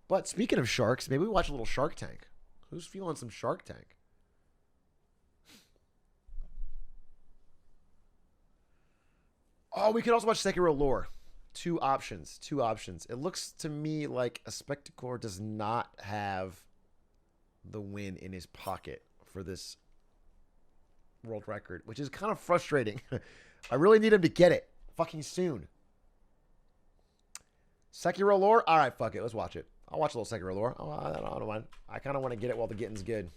But speaking of sharks, maybe we watch a little Shark Tank. Who's feeling some Shark Tank? Oh, we could also watch Sekiro Lore. Two options. It looks to me like a Spectacore does not have the win in his pocket for this world record, which is kind of frustrating. I really need him to get it fucking soon. Sekiro Lore? All right, fuck it. Let's watch it. I'll watch a little Sekiro Lore. Oh, I don't mind. I kind of want to get it while the getting's good.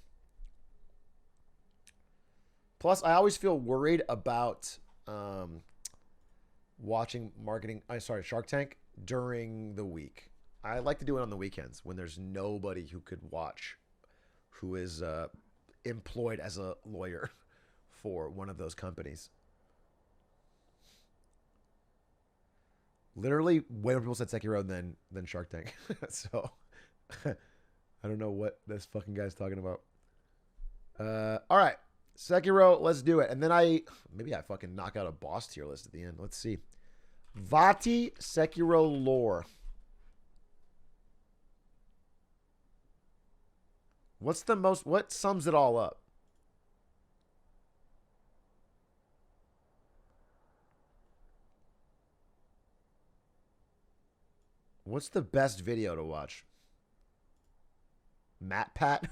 Plus, I always feel worried about watching Shark Tank during the week. I like to do it on the weekends when there's nobody who could watch who is employed as a lawyer for one of those companies. Literally, way more people said Sekiro than Shark Tank. So, I don't know what this fucking guy's talking about. All right. Sekiro, let's do it. And then maybe I fucking knock out a boss tier list at the end. Let's see. Vati Sekiro Lore. What sums it all up? What's the best video to watch? Matt Pat?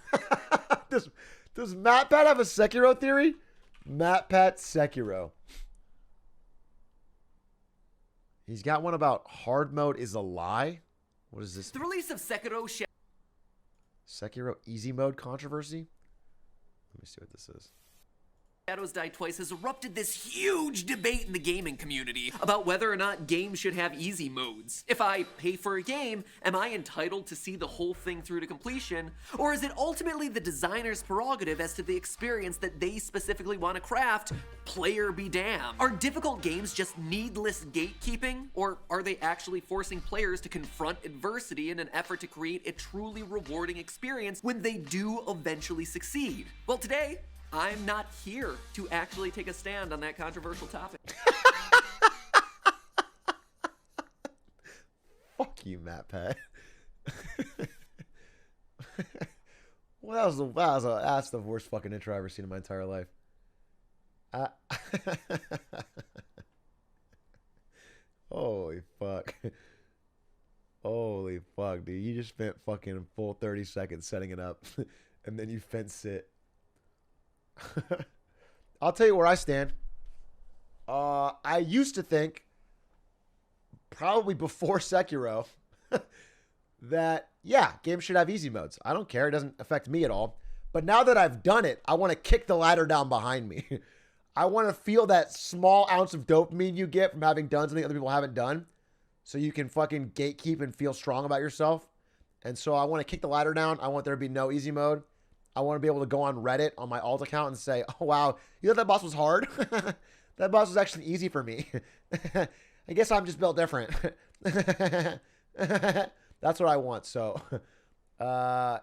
Does Matt Pat have a Sekiro theory? Matt Pat Sekiro. He's got one about hard mode is a lie. What is this? The release of Sekiro easy mode controversy? Let me see what this is. Shadows Die Twice has erupted this huge debate in the gaming community about whether or not games should have easy modes. If I pay for a game, am I entitled to see the whole thing through to completion? Or is it ultimately the designer's prerogative as to the experience that they specifically want to craft? Player be damned. Are difficult games just needless gatekeeping? Or are they actually forcing players to confront adversity in an effort to create a truly rewarding experience when they do eventually succeed? Well, today, I'm not here to actually take a stand on that controversial topic. Fuck you, Matt Pat. Well, that's the worst fucking intro I've ever seen in my entire life. Holy fuck. Holy fuck, dude. You just spent fucking full 30 seconds setting it up, and then you fence it. I'll tell you where I stand. I used to think, probably before Sekiro, that, yeah, games should have easy modes. I don't care. It doesn't affect me at all. But now that I've done it, I want to kick the ladder down behind me. I want to feel that small ounce of dopamine you get from having done something other people haven't done, so you can fucking gatekeep and feel strong about yourself. And so I want to kick the ladder down. I want there to be no easy mode. I want to be able to go on Reddit on my alt account and say, oh, wow, you thought that boss was hard? That boss was actually easy for me. I guess I'm just built different. That's what I want. So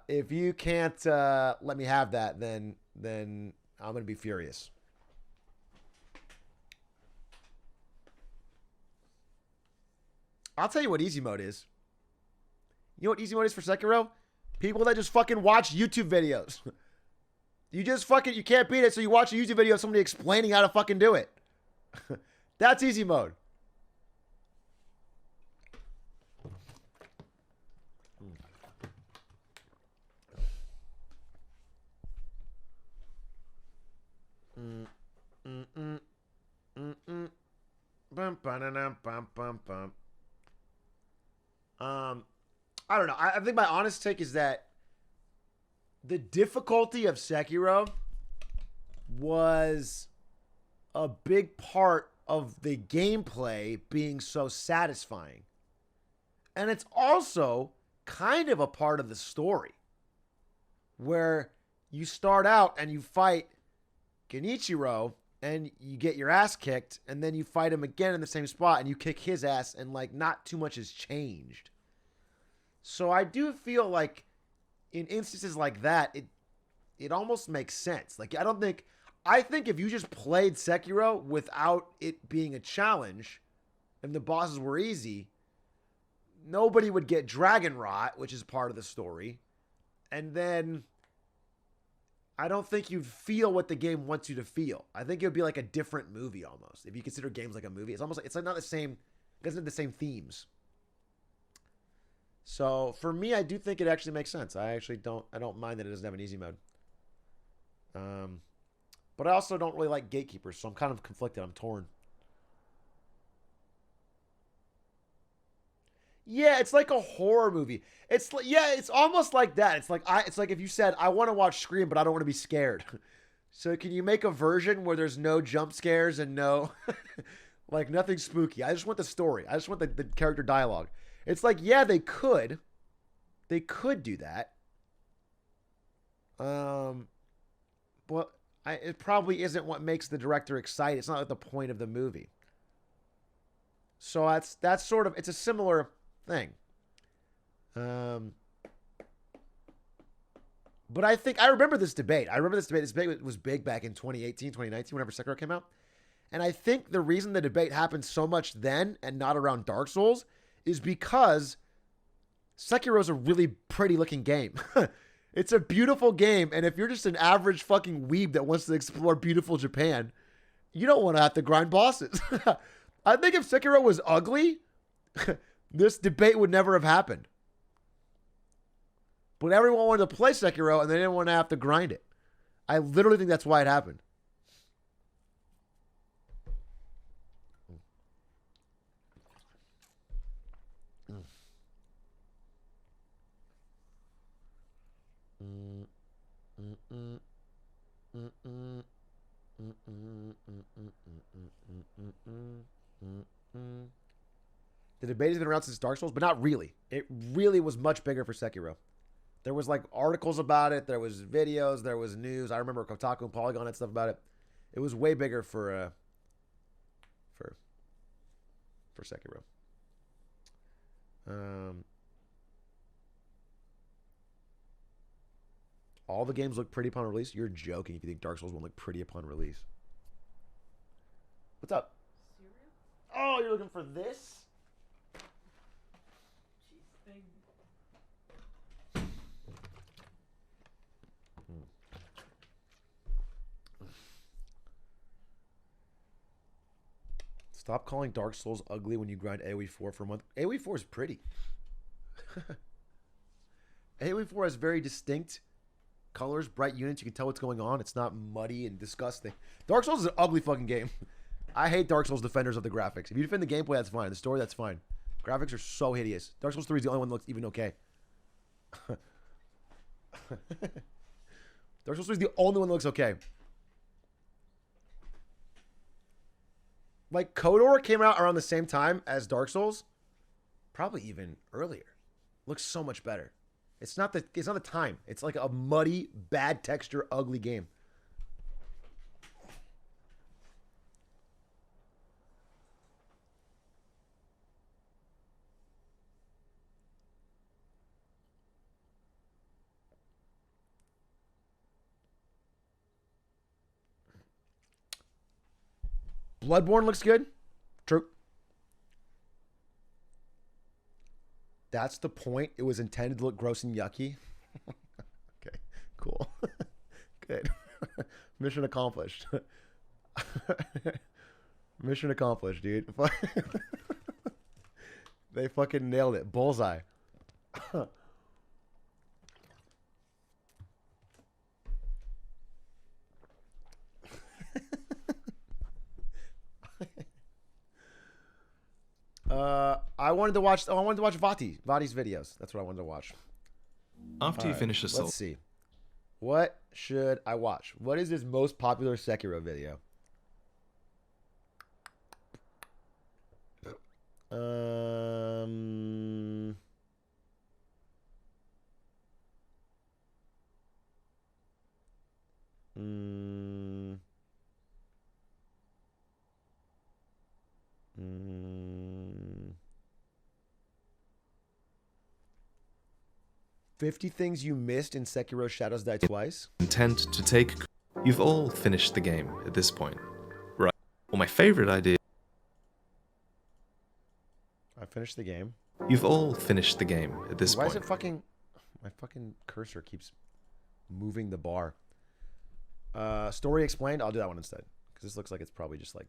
if you can't let me have that, then I'm going to be furious. I'll tell you what easy mode is. You know what easy mode is for Sekiro? People that just fucking watch YouTube videos. You can't beat it, so you watch a YouTube video of somebody explaining how to fucking do it. That's easy mode. I don't know. I think my honest take is that the difficulty of Sekiro was a big part of the gameplay being so satisfying. And it's also kind of a part of the story where you start out and you fight Genichiro and you get your ass kicked, and then you fight him again in the same spot and you kick his ass, and like not too much has changed. So I do feel like in instances like that, it almost makes sense. Like I think if you just played Sekiro without it being a challenge and the bosses were easy, nobody would get dragon rot, which is part of the story. And then I don't think you'd feel what the game wants you to feel. I think it would be like a different movie almost. If you consider games like a movie, it's almost like, it's like not the same, it doesn't have the same themes. So for me, I do think it actually makes sense. I don't mind that it doesn't have an easy mode. But I also don't really like gatekeepers, so I'm kind of conflicted. I'm torn. Yeah, it's like a horror movie. It's like, yeah, it's almost like that. It's like if you said, I want to watch Scream, but I don't want to be scared. So can you make a version where there's no jump scares and no, like nothing spooky? I just want the story. I just want the character dialogue. It's like, yeah, they could do that. But it probably isn't what makes the director excited. It's not like the point of the movie. So that's sort of, it's a similar thing. But I think I remember this debate. This debate was big back in 2018, 2019, whenever Sekiro came out. And I think the reason the debate happened so much then and not around Dark Souls is because Sekiro is a really pretty looking game. It's a beautiful game. And if you're just an average fucking weeb that wants to explore beautiful Japan, you don't want to have to grind bosses. I think if Sekiro was ugly, this debate would never have happened. But everyone wanted to play Sekiro and they didn't want to have to grind it. I literally think that's why it happened. The debate has been around since Dark Souls, but not really. It really was much bigger for Sekiro. There was like articles about it. There was videos. There was news. I remember Kotaku and Polygon had stuff about it. It was way bigger for Sekiro. All the games look pretty upon release. You're joking if you think Dark Souls won't look pretty upon release. What's up? Oh, you're looking for this? Stop calling Dark Souls ugly when you grind AoE 4 for a month. AoE 4 is pretty. AoE 4 has very distinct colors, bright units. You can tell what's going on. It's not muddy and disgusting. Dark Souls is an ugly fucking game. I hate Dark Souls defenders of the graphics. If you defend the gameplay, that's fine. The story, that's fine. Graphics are so hideous. Dark Souls 3 is the only one that looks even okay. Dark Souls 3 is the only one that looks okay. Like, KOTOR came out around the same time as Dark Souls. Probably even earlier. Looks so much better. It's not the time. It's like a muddy, bad texture, ugly game. Bloodborne looks good. True. That's the point. It was intended to look gross and yucky. Okay, cool. Good. Mission accomplished. Mission accomplished, dude. They fucking nailed it. Bullseye. I wanted to watch Vati's videos. That's what I wanted to watch. After you finish a soul. Let's see. What should I watch? What is his most popular Sekiro video? Mm, 50 things you missed in Sekiro Shadows Die Twice. Intent to take. You've all finished the game at this point, right? Well, my favorite idea. I finished the game. You've all finished the game at this Why point. is it fucking... My fucking cursor keeps moving the bar. Story explained? I'll do that one instead. Because this looks like it's probably just like...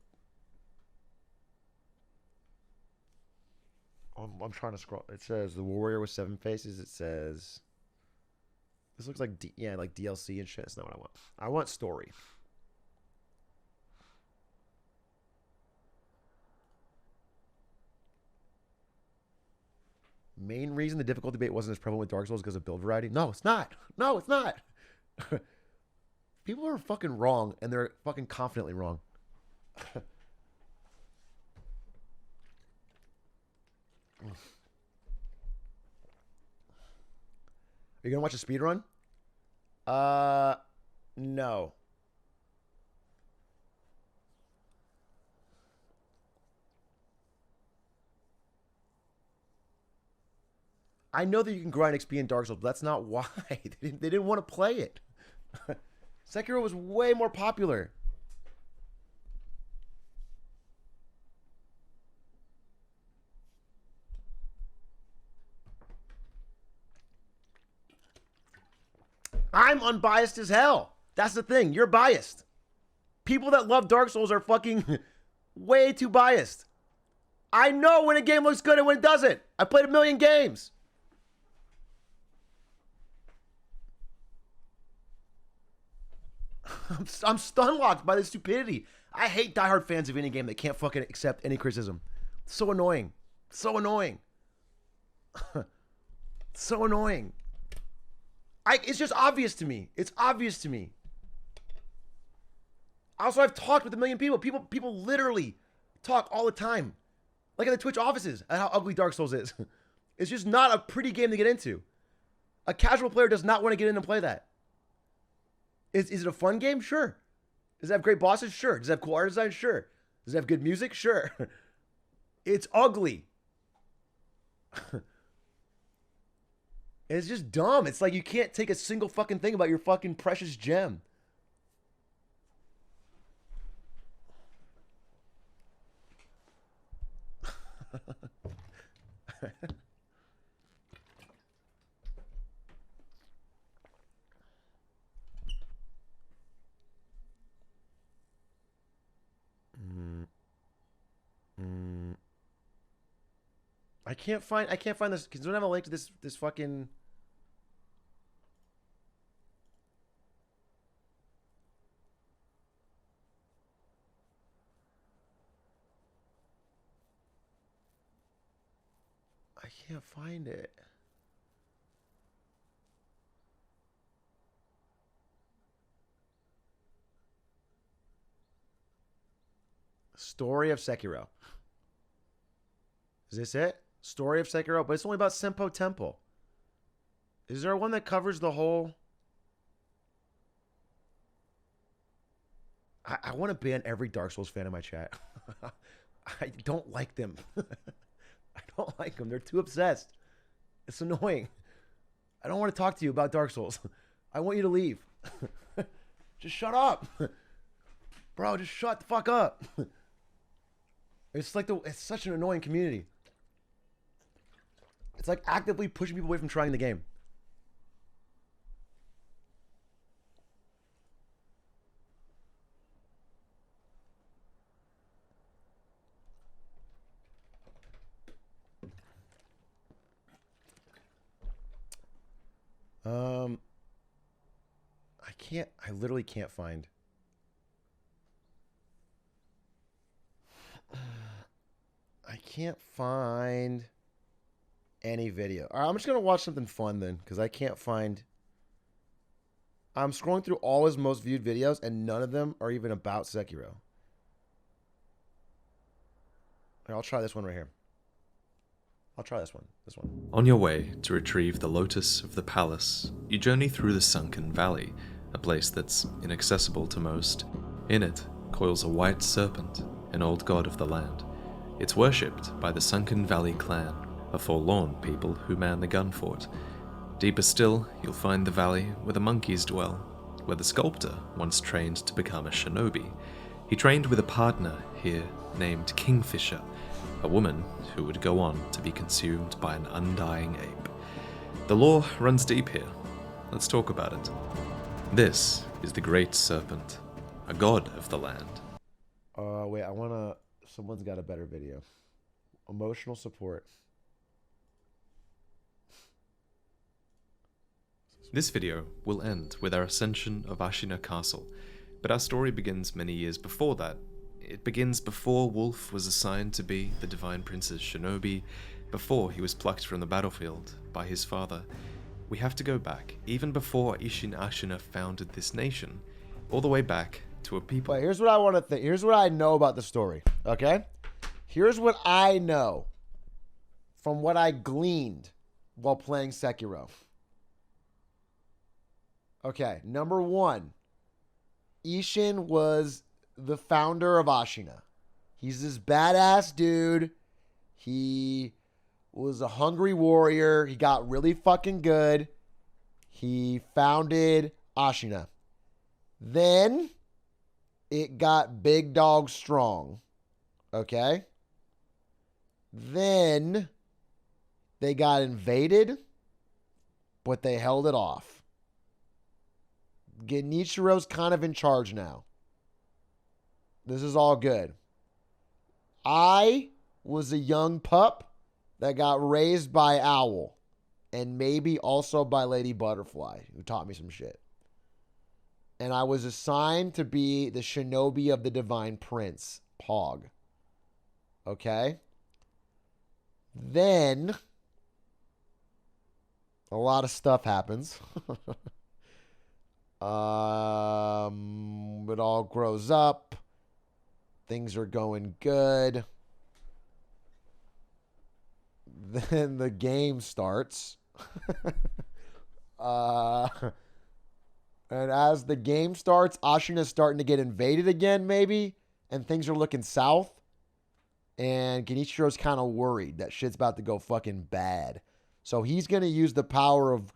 I'm trying to scroll. It says the warrior with 7 faces. It says... This looks like, like DLC and shit. That's not what I want. I want story. Main reason the difficulty debate wasn't as prevalent with Dark Souls because of build variety? No, it's not. No, it's not. People are fucking wrong, and they're fucking confidently wrong. Are you gonna watch a speed run? No. I know that you can grind XP in Dark Souls, but that's not why. They didn't want to play it. Sekiro was way more popular. I'm unbiased as hell. That's the thing. You're biased. People that love Dark Souls are fucking way too biased. I know when a game looks good and when it doesn't. I played a million games. I'm stun-locked by the stupidity. I hate diehard fans of any game that can't fucking accept any criticism. So annoying. So annoying. So annoying. It's just obvious to me. It's obvious to me. Also, I've talked with a million people. People literally talk all the time. Like in the Twitch offices at how ugly Dark Souls is. It's just not a pretty game to get into. A casual player does not want to get in and play that. Is it a fun game? Sure. Does it have great bosses? Sure. Does it have cool art design? Sure. Does it have good music? Sure. It's ugly. It's just dumb. It's like you can't take a single fucking thing about your fucking precious gem. I can't find this. Can someone have a link to this fucking... I can't find it. Story of Sekiro. Is this it? Story of Sekiro, but it's only about Senpo Temple. Is there one that covers the whole... I want to ban every Dark Souls fan in my chat. I don't like them. I don't like them. They're too obsessed. It's annoying. I don't want to talk to you about Dark Souls. I want you to leave. Just shut up. Bro, just shut the fuck up. It's such an annoying community. It's like actively pushing people away from trying the game. I literally can't find. I can't find any video. All right, I'm just going to watch something fun then, because I can't find... I'm scrolling through all his most viewed videos, and none of them are even about Sekiro. I'll try this one right here. I'll try this one. On your way to retrieve the Lotus of the Palace, you journey through the Sunken Valley, a place that's inaccessible to most. In it coils a white serpent, an old god of the land. It's worshipped by the Sunken Valley clan, a forlorn people who man the gun fort. Deeper still, you'll find the valley where the monkeys dwell, where the sculptor once trained to become a shinobi. He trained with a partner here named Kingfisher, a woman who would go on to be consumed by an undying ape. The lore runs deep here. Let's talk about it. This is the Great Serpent, a god of the land. Wait, someone's got a better video. Emotional support. This video will end with our ascension of Ashina Castle, but our story begins many years before that. It begins before Wolf was assigned to be the Divine Prince's shinobi, before he was plucked from the battlefield by his father. We have to go back, even before Ishin Ashina founded this nation, all the way back to a people. But here's what I want to think. Here's what I know about the story, okay? Here's what I know from what I gleaned while playing Sekiro. Okay, number one, Ishin was the founder of Ashina. He's this badass dude. He was a hungry warrior. He got really fucking good. He founded Ashina. Then it got big dog strong. Okay? Then they got invaded, but they held it off. Genichiro's kind of in charge now. This is all good. I was a young pup that got raised by Owl and maybe also by Lady Butterfly, who taught me some shit. And I was assigned to be the shinobi of the Divine Prince, Pog. Okay? Then a lot of stuff happens. It all grows up. Things are going good. Then the game starts. And as the game starts, Ashina's starting to get invaded again, maybe. And things are looking south. And Genichiro's kind of worried that shit's about to go fucking bad. So he's going to use the power of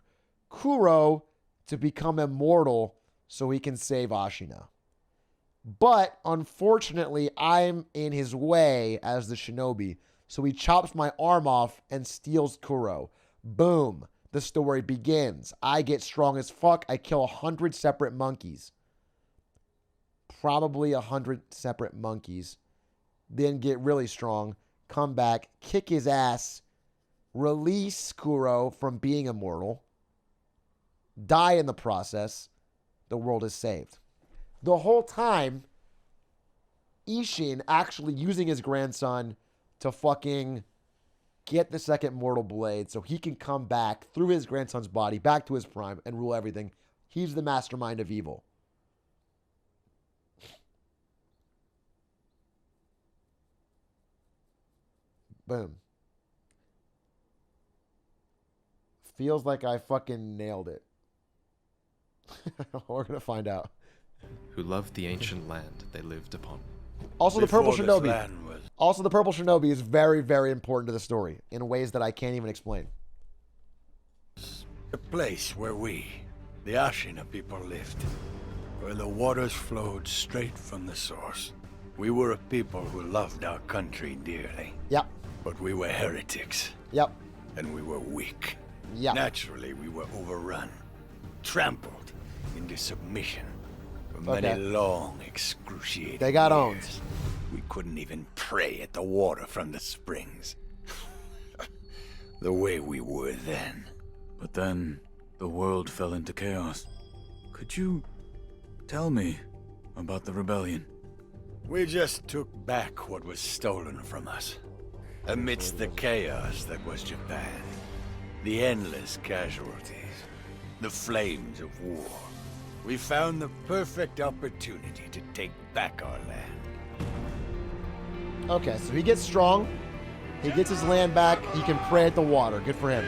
Kuro to become immortal so he can save Ashina. But unfortunately, I'm in his way as the shinobi. So he chops my arm off and steals Kuro. Boom. The story begins. I get strong as fuck. I kill 100 separate monkeys. Probably 100 separate monkeys. Then get really strong. Come back. Kick his ass. Release Kuro from being immortal. Die in the process. The world is saved. The whole time, Ishin actually using his grandson to fucking get the second mortal blade so he can come back through his grandson's body back to his prime and rule everything. He's the mastermind of evil. Boom. Feels like I fucking nailed it. We're going to find out. Who loved the ancient land they lived upon. Also, the purple Before this shinobi. land was Also, the purple shinobi is very, very important to the story in ways that I can't even explain. a place where we, the Ashina people, lived, where the waters flowed straight from the source. We were a people who loved our country dearly, Yep. but we were heretics, Yep. and we were weak. Yep. Naturally, we were overrun, trampled into submission for Okay. many long, excruciating They got years. owned. We couldn't even pray at the water from the springs. The way we were then. But then, the world fell into chaos. Could you tell me about the rebellion? We just took back what was stolen from us. Amidst the chaos that was Japan, the endless casualties, the flames of war, we found the perfect opportunity to take back our land. Okay, so he gets strong. He gets his land back. He can pray at the water. Good for him.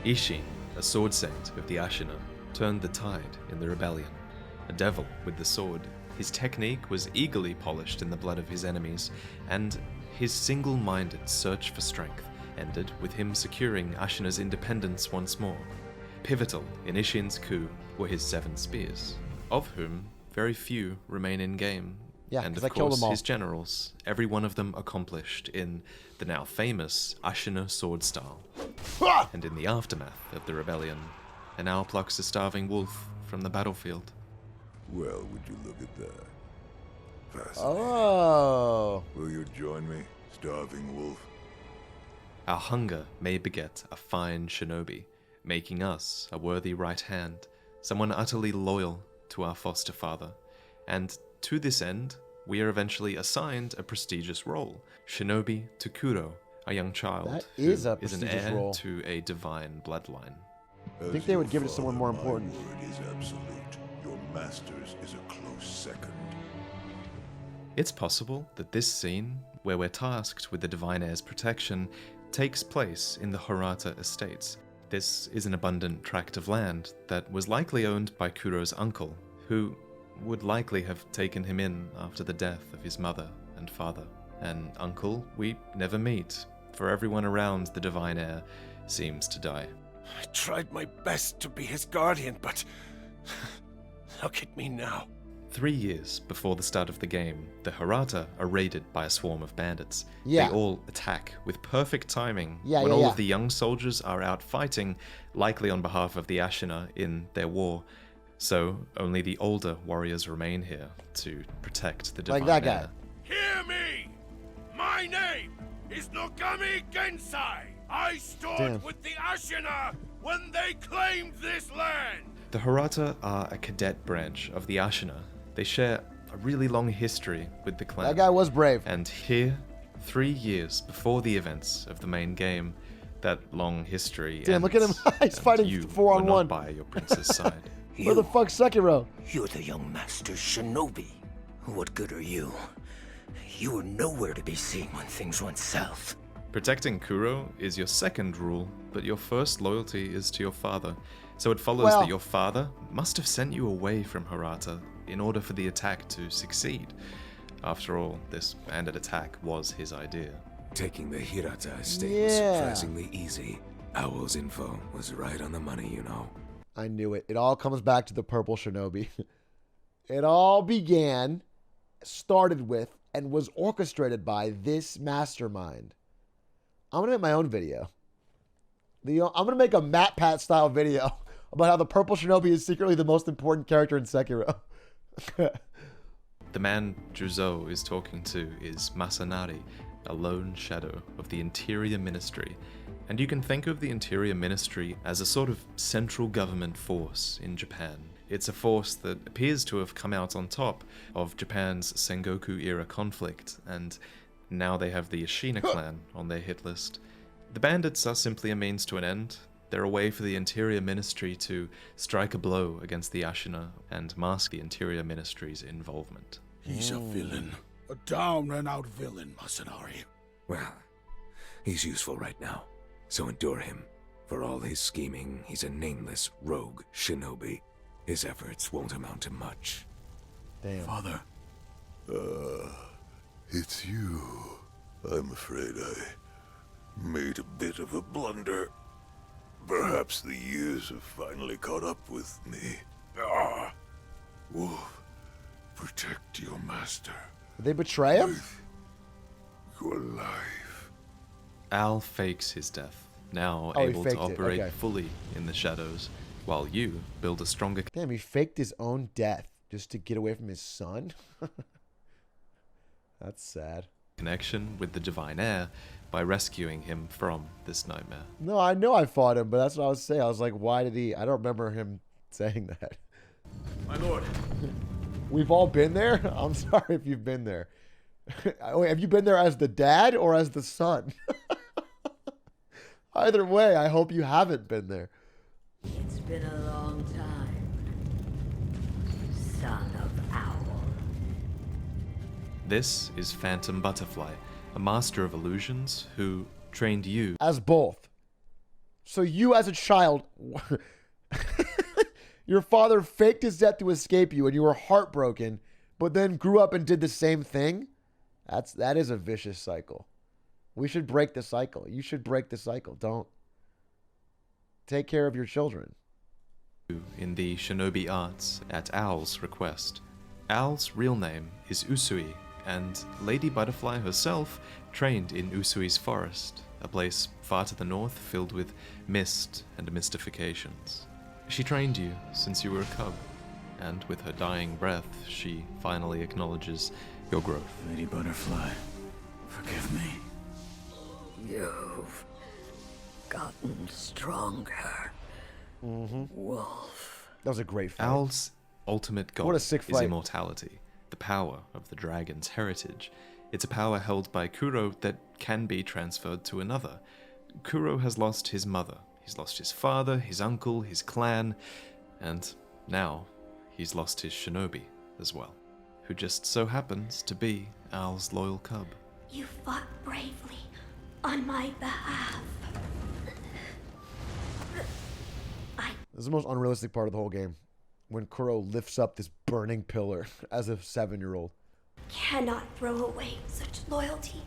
Ishin, a sword saint of the Ashina, turned the tide in the rebellion. A devil with the sword, his technique was eagerly polished in the blood of his enemies, and his single-minded search for strength ended with him securing Ashina's independence once more. Pivotal in Ishin's coup were his 7 spears, of whom very few remain in-game. Yeah, and 'cause of I killed course them all. his generals, every one of them accomplished in the now famous Ashina sword style. Ah! And in the aftermath of the rebellion, an owl plucks a starving wolf from the battlefield. Well, would you look at that? Fascinating. Oh. Will you join me, starving wolf? Our hunger may beget a fine shinobi, making us a worthy right hand, someone utterly loyal to our foster father. And to this end, we are eventually assigned a prestigious role, shinobi to Kuro, a young child That who is a an prestigious heir role. to a divine bloodline. I think they would give it to someone more important. My word is absolute. Your master's is a close second. It's possible that this scene, where we're tasked with the Divine Heir's protection, takes place in the Horata Estates. This is an abundant tract of land that was likely owned by Kuro's uncle, who would likely have taken him in after the death of his mother and father. An uncle we never meet, for everyone around the Divine Heir seems to die. I tried my best to be his guardian, but look at me now. 3 years before the start of the game, the Hirata are raided by a swarm of bandits. Yeah. They all attack with perfect timing Yeah, when yeah, all yeah. of the young soldiers are out fighting, likely on behalf of the Ashina in their war. So only the older warriors remain here to protect the Divine Like that Heir. guy. Hear me! My name is Nogami Gensai. I stood Damn. with the Ashina when they claimed this land. The Hirata are a cadet branch of the Ashina. They share a really long history with the clan. That guy was brave. And here, 3 years before the events of the main game, that long history Damn, look at ends, him. He's and fighting you 4-on-1. were not by your prince's side. Where the fuck's Sekiro? You're the young master's shinobi. What good are you? You were nowhere to be seen when things went south. Protecting Kuro is your second rule, but your first loyalty is to your father. So it follows Well- that your father must have sent you away from Hirata in order for the attack to succeed. After all, this bandit attack was his idea. Taking the Hirata estate was Yeah. surprisingly easy. Owl's info was right on the money, you know. I knew it. It all comes back to the purple shinobi. It all began, started with, and was orchestrated by this mastermind. I'm going to make my own video. I'm going to make a MatPat style video about how the purple shinobi is secretly the most important character in Sekiro. The man Juzo is talking to is Masanari, a lone shadow of the Interior Ministry. And you can think of the Interior Ministry as a sort of central government force in Japan. It's a force that appears to have come out on top of Japan's Sengoku-era conflict, and now they have the Ashina clan on their hit list. The bandits are simply a means to an end. They're a way for the Interior Ministry to strike a blow against the Ashina and mask the Interior Ministry's involvement. He's a villain. A down-and-out villain, Masanari. Well, he's useful right now, so endure him. For all his scheming, he's a nameless rogue shinobi. His efforts won't amount to much. Damn. Father. It's you. I'm afraid I made a bit of a blunder. Perhaps the years have finally caught up with me. Wolf, protect your master Did they betray him? with your life. Al fakes his death, now Oh, he able to faked it, operate okay. fully in the shadows, while you build a stronger Damn, he faked his own death just to get away from his son? That's sad. connection with the Divine Heir by rescuing him from this nightmare. No, I know I fought him, but that's what I was saying. I was like, why did he? I don't remember him saying that. My lord. We've all been there? I'm sorry if you've been there. Wait, have you been there as the dad or as the son? Either way, I hope you haven't been there. It's been a long time, son of Owl. This is Phantom Butterfly, a master of illusions who trained you As both. So you as a child, your father faked his death to escape you and you were heartbroken, but then grew up and did the same thing? That is a vicious cycle. We should break the cycle. You should break the cycle. Don't take care of your children. in the shinobi arts at Owl's request. Al's real name is Usui, and Lady Butterfly herself trained in Usui's forest, a place far to the north filled with mist and mystifications. She trained you since you were a cub, and with her dying breath, she finally acknowledges your growth. Lady Butterfly, forgive me. You've gotten stronger, Wolf. That was a great fight. Al's ultimate goal What a sick is fight. immortality, the power of the dragon's heritage. It's a power held by Kuro that can be transferred to another. Kuro has lost his mother, he's lost his father, his uncle, his clan, and now he's lost his shinobi as well, who just so happens to be Al's loyal cub. You fought bravely on my behalf. This is the most unrealistic part of the whole game. When Kuro lifts up this burning pillar as a 7-year-old. Cannot throw away such loyalty.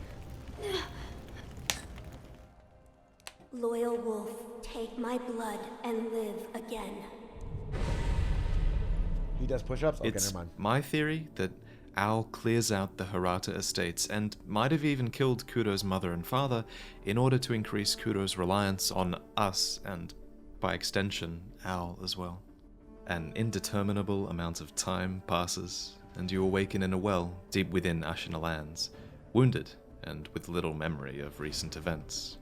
Loyal wolf, take my blood and live again. He does push-ups? Okay, It's never mind. my theory that Al clears out the Hirata estates and might have even killed Kuro's mother and father in order to increase Kuro's reliance on us and, by extension, Al as well. An indeterminable amount of time passes, and you awaken in a well deep within Ashina lands, wounded and with little memory of recent events.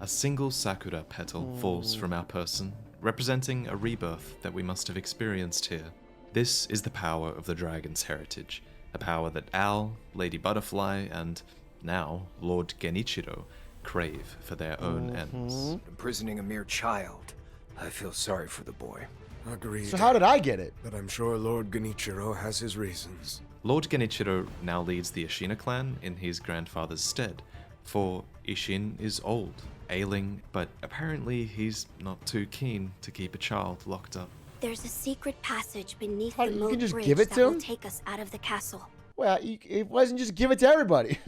A single sakura petal falls from our person, representing a rebirth that we must have experienced here. This is the power of the dragon's heritage, a power that Al, Lady Butterfly, and now Lord Genichiro crave for their own ends. Imprisoning a mere child. I feel sorry for the boy. Agreed. So how did I get it? But I'm sure Lord Genichiro has his reasons. Lord Genichiro now leads the Ishina clan in his grandfather's stead, for Ishin is old, ailing, but apparently he's not too keen to keep a child locked up. There's a secret passage beneath How- the you moat can just bridge give it that to will him? take us out of the castle. Well, why doesn't he just give it to everybody?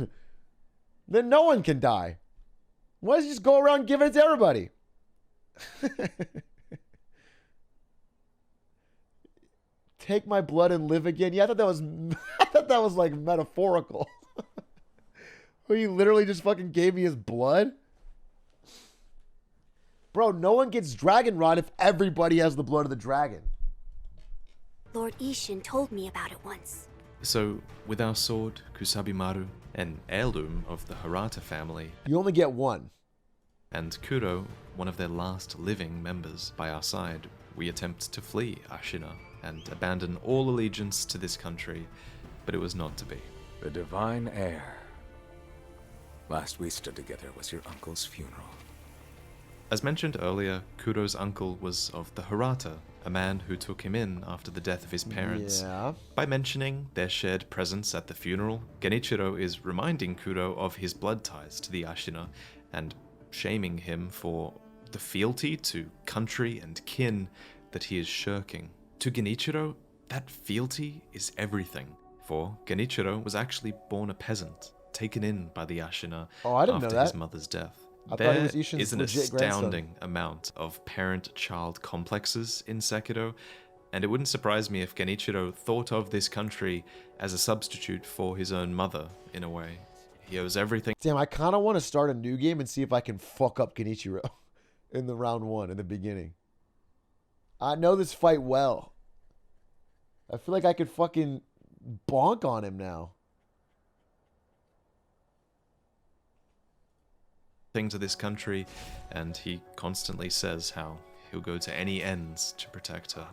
Then no one can die. Why does he just go around giving it to everybody? Take my blood and live again. Yeah, I thought that was like metaphorical. Where he literally just fucking gave me his blood. Bro, no one gets dragon rot if everybody has the blood of the dragon. Lord Ishin told me about it once. So, with our sword, Kusabimaru, an heirloom of the Hirata family, You only get one. and Kuro, one of their last living members by our side, we attempt to flee Ashina and abandon all allegiance to this country, but it was not to be. The divine heir. Last we stood together was your uncle's funeral. As mentioned earlier, Kuro's uncle was of the Hirata, a man who took him in after the death of his parents. Yeah. By mentioning their shared presence at the funeral, Genichiro is reminding Kuro of his blood ties to the Ashina and shaming him for the fealty to country and kin that he is shirking. To Genichiro, that fealty is everything, for Genichiro was actually born a peasant, taken in by the Ashina I didn't know after that. his mother's death. I thought There he was Ishin's is an legit grandson. astounding amount of parent-child complexes in Sekiro, and it wouldn't surprise me if Genichiro thought of this country as a substitute for his own mother, in a way. He owes everything. Damn, I kind of want to start a new game and see if I can fuck up Genichiro in the round 1 in the beginning. I know this fight well. I feel like I could fucking bonk on him now. To this country, and he constantly says how he'll go to any ends to protect her.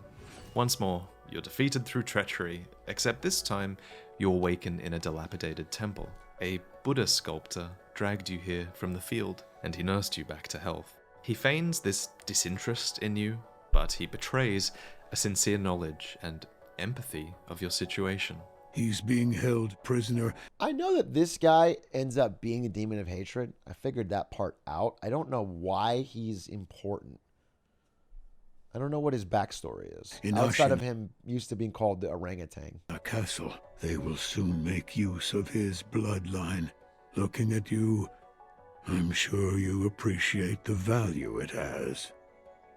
Once more, you're defeated through treachery, except this time you awaken in a dilapidated temple. A Buddha sculptor dragged you here from the field, and he nursed you back to health. He feigns this disinterest in you, but he betrays a sincere knowledge and empathy of your situation. He's being held prisoner. I know that this guy ends up being a demon of hatred. I figured that part out. I don't know why he's important. I don't know what his backstory is. In Outside Ashin- of him used to being called the orangutan. A castle. They will soon make use of his bloodline. Looking at you, I'm sure you appreciate the value it has.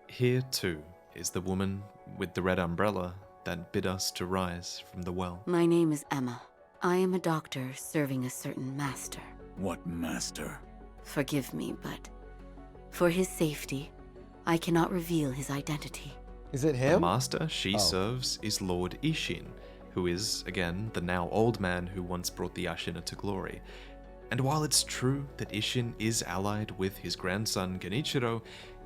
Here, too, is the woman with the red umbrella that bid us to rise from the well. My name is Emma. I am a doctor serving a certain master. What master? Forgive me, but for his safety, I cannot reveal his identity. Is it The him? master she serves is Lord Ishin, who is, again, the now old man who once brought the Ashina to glory. And while it's true that Ishin is allied with his grandson Genichiro,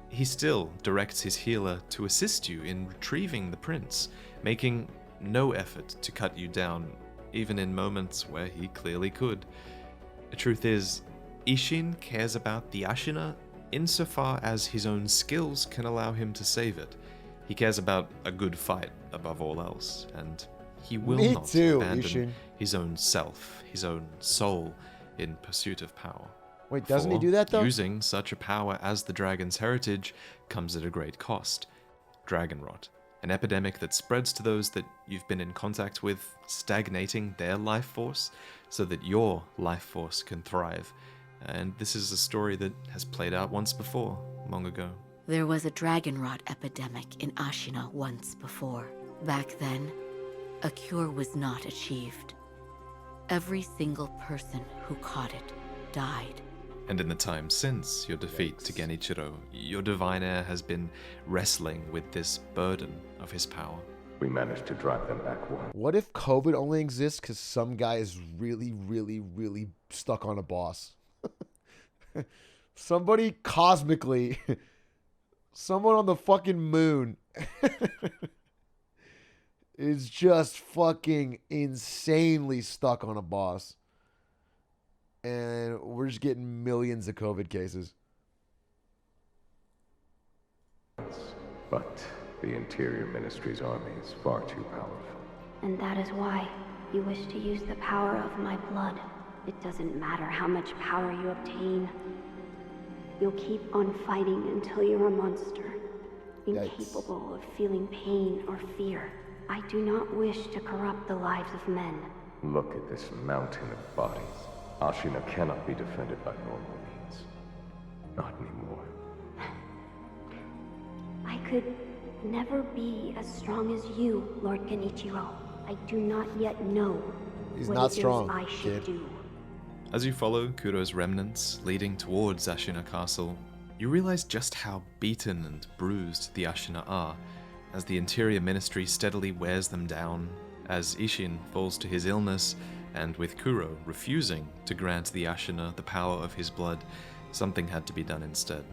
he still directs his healer to assist you in retrieving the prince, making no effort to cut you down, even in moments where he clearly could. The truth is, Ishin cares about the Ashina insofar as his own skills can allow him to save it. He cares about a good fight above all else, and he will Me not too, abandon Ishin. his own self, his own soul, in pursuit of power. Wait, doesn't he For do that though? Using such a power as the dragon's heritage comes at a great cost. Dragon rot, an epidemic that spreads to those that you've been in contact with, stagnating their life force so that your life force can thrive. And this is a story that has played out once before, long ago. There was a dragon rot epidemic in Ashina once before. Back then, a cure was not achieved. Every single person who caught it died. And in the time since your defeat to Genichiro, your divine heir has been wrestling with this burden of his power. We managed to drive them back one. What if COVID only exists because some guy is really, really, really stuck on a boss? Somebody cosmically, someone on the fucking moon is just fucking insanely stuck on a boss. And we're just getting millions of COVID cases. But the Interior Ministry's army is far too powerful. And that is why you wish to use the power of my blood. It doesn't matter how much power you obtain. You'll keep on fighting until you're a monster, incapable of feeling pain or fear. I do not wish to corrupt the lives of men. Look at this mountain of bodies. Ashina cannot be defended by normal means. Not anymore. I could never be as strong as you, Lord Genichiro. I do not yet know He's what not it strong, is I should kid. do. As you follow Kuro's remnants leading towards Ashina Castle, you realize just how beaten and bruised the Ashina are, as the Interior Ministry steadily wears them down, as Ishin falls to his illness, and with Kuro refusing to grant the Ashina the power of his blood, something had to be done instead.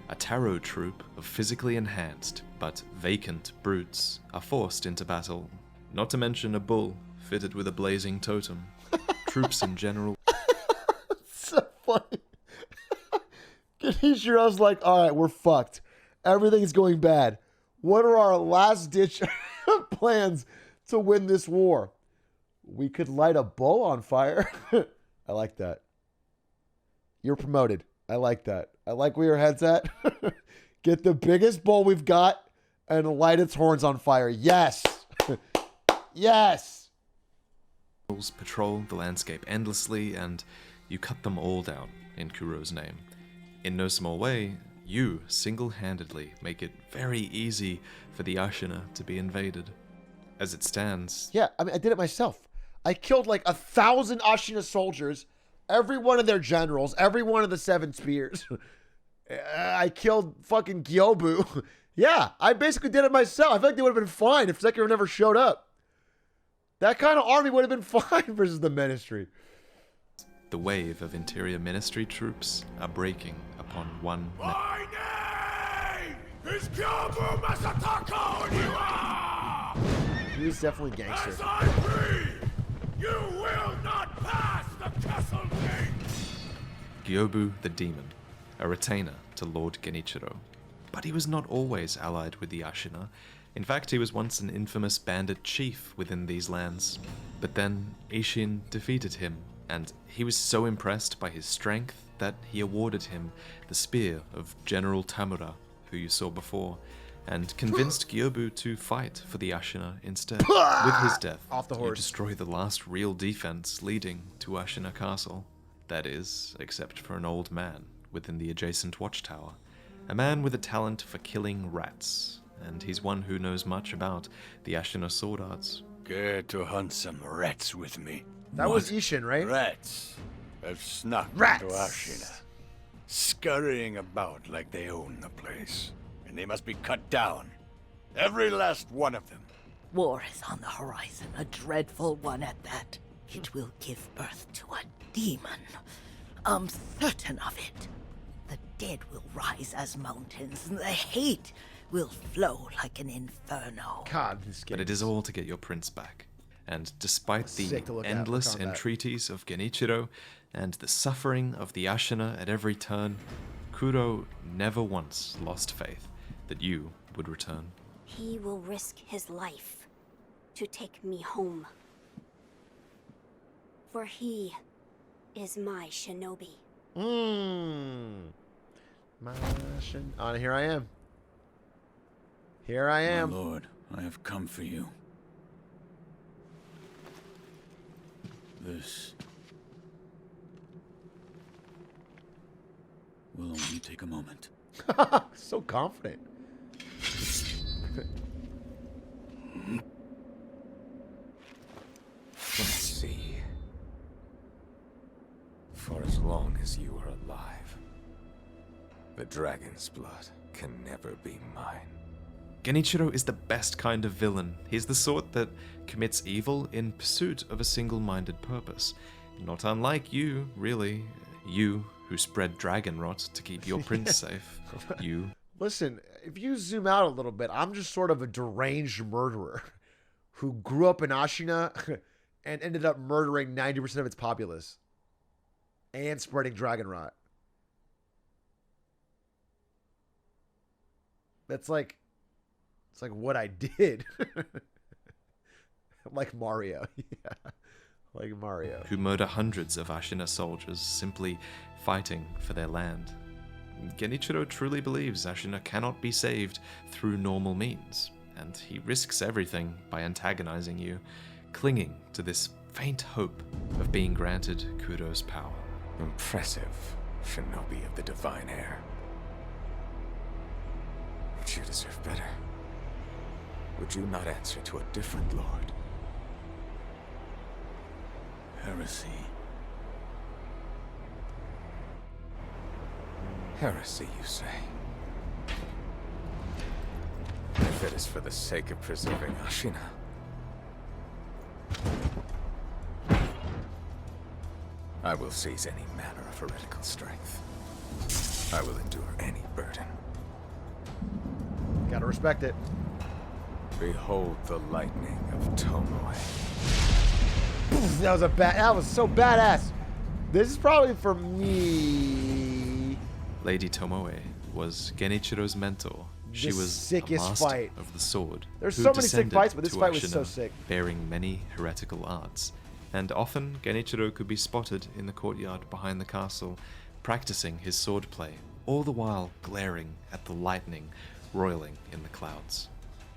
A Taro troop of physically enhanced but vacant brutes are forced into battle, not to mention a bull fitted with a blazing totem. Troops in general. So funny. Genichiro's like, all right, we're fucked. Everything's going bad. What are our last ditch plans to win this war? We could light a bull on fire. I like that. You're promoted. I like that. I like where your head's at. Get the biggest bull we've got and light its horns on fire. Yes. Yes. Patrol the landscape endlessly, and you cut them all down in Kuro's name. In no small way, you single-handedly make it very easy for the Ashina to be invaded. As it stands... Yeah, I mean, I did it myself. I killed like 1,000 Ashina soldiers, every one of their generals, every one of the 7 spears. I killed fucking Gyobu. Yeah, I basically did it myself. I feel like they would have been fine if Sekiro never showed up. That kind of army would have been fine versus the Ministry. The wave of Interior Ministry troops are breaking upon one... My name is Gyobu Masataka Oniwa! He was definitely gangster. As I breathe, you will not pass the castle gate! Gyobu the Demon, a retainer to Lord Genichiro. But he was not always allied with the Ashina. In fact, he was once an infamous bandit chief within these lands. But then Ishin defeated him, and he was so impressed by his strength that he awarded him the spear of General Tamura, who you saw before, and convinced Gyobu to fight for the Ashina instead. With his death, Off the you horse. destroy the last real defense leading to Ashina Castle. That is, except for an old man within the adjacent watchtower. A man with a talent for killing rats, and he's one who knows much about the Ashina sword arts. Care to hunt some rats with me? That was Ishin, right? Rats have snuck Rats! into Ashina, scurrying about like they own the place. And they must be cut down. Every last one of them. War is on the horizon, a dreadful one at that. It will give birth to a demon. I'm certain of it. The dead will rise as mountains, and the hate will flow like an inferno. God, this game. But it is all to get your prince back. And despite the Sick to look at, endless look on that. entreaties of Genichiro and the suffering of the Ashina at every turn, Kuro never once lost faith that you would return. He will risk his life to take me home. For he is my shinobi. Here I am. Here I am. My lord, I have come for you. This will only take a moment. So confident. Let's see. For as long as you are alive, the dragon's blood can never be mine. Genichiro is the best kind of villain. He's the sort that commits evil in pursuit of a single-minded purpose. Not unlike you, really. You, who spread dragon rot to keep your prince safe. You. Listen, if you zoom out a little bit, I'm just sort of a deranged murderer who grew up in Ashina and ended up murdering 90% of its populace and spreading dragon rot. It's like what I did. Like Mario. Yeah. Like Mario. Who murder hundreds of Ashina soldiers simply fighting for their land. Genichiro truly believes Ashina cannot be saved through normal means, and he risks everything by antagonizing you, clinging to this faint hope of being granted Kuro's power. Impressive, shinobi of the divine heir. But you deserve better. Would you not answer to a different lord? Heresy. Heresy, you say? If it is for the sake of preserving Ashina. I will seize any manner of heretical strength. I will endure any burden. Gotta respect it. Behold the lightning of Tomoe. That was so badass. This is probably for me. Lady Tomoe was Genichiro's mentor. She The was sickest a master fight. of the sword. There's who so many sick descended fights, but this to fight was so Ashina, sick. bearing many heretical arts. And often Genichiro could be spotted in the courtyard behind the castle, practicing his swordplay, all the while glaring at the lightning roiling in the clouds.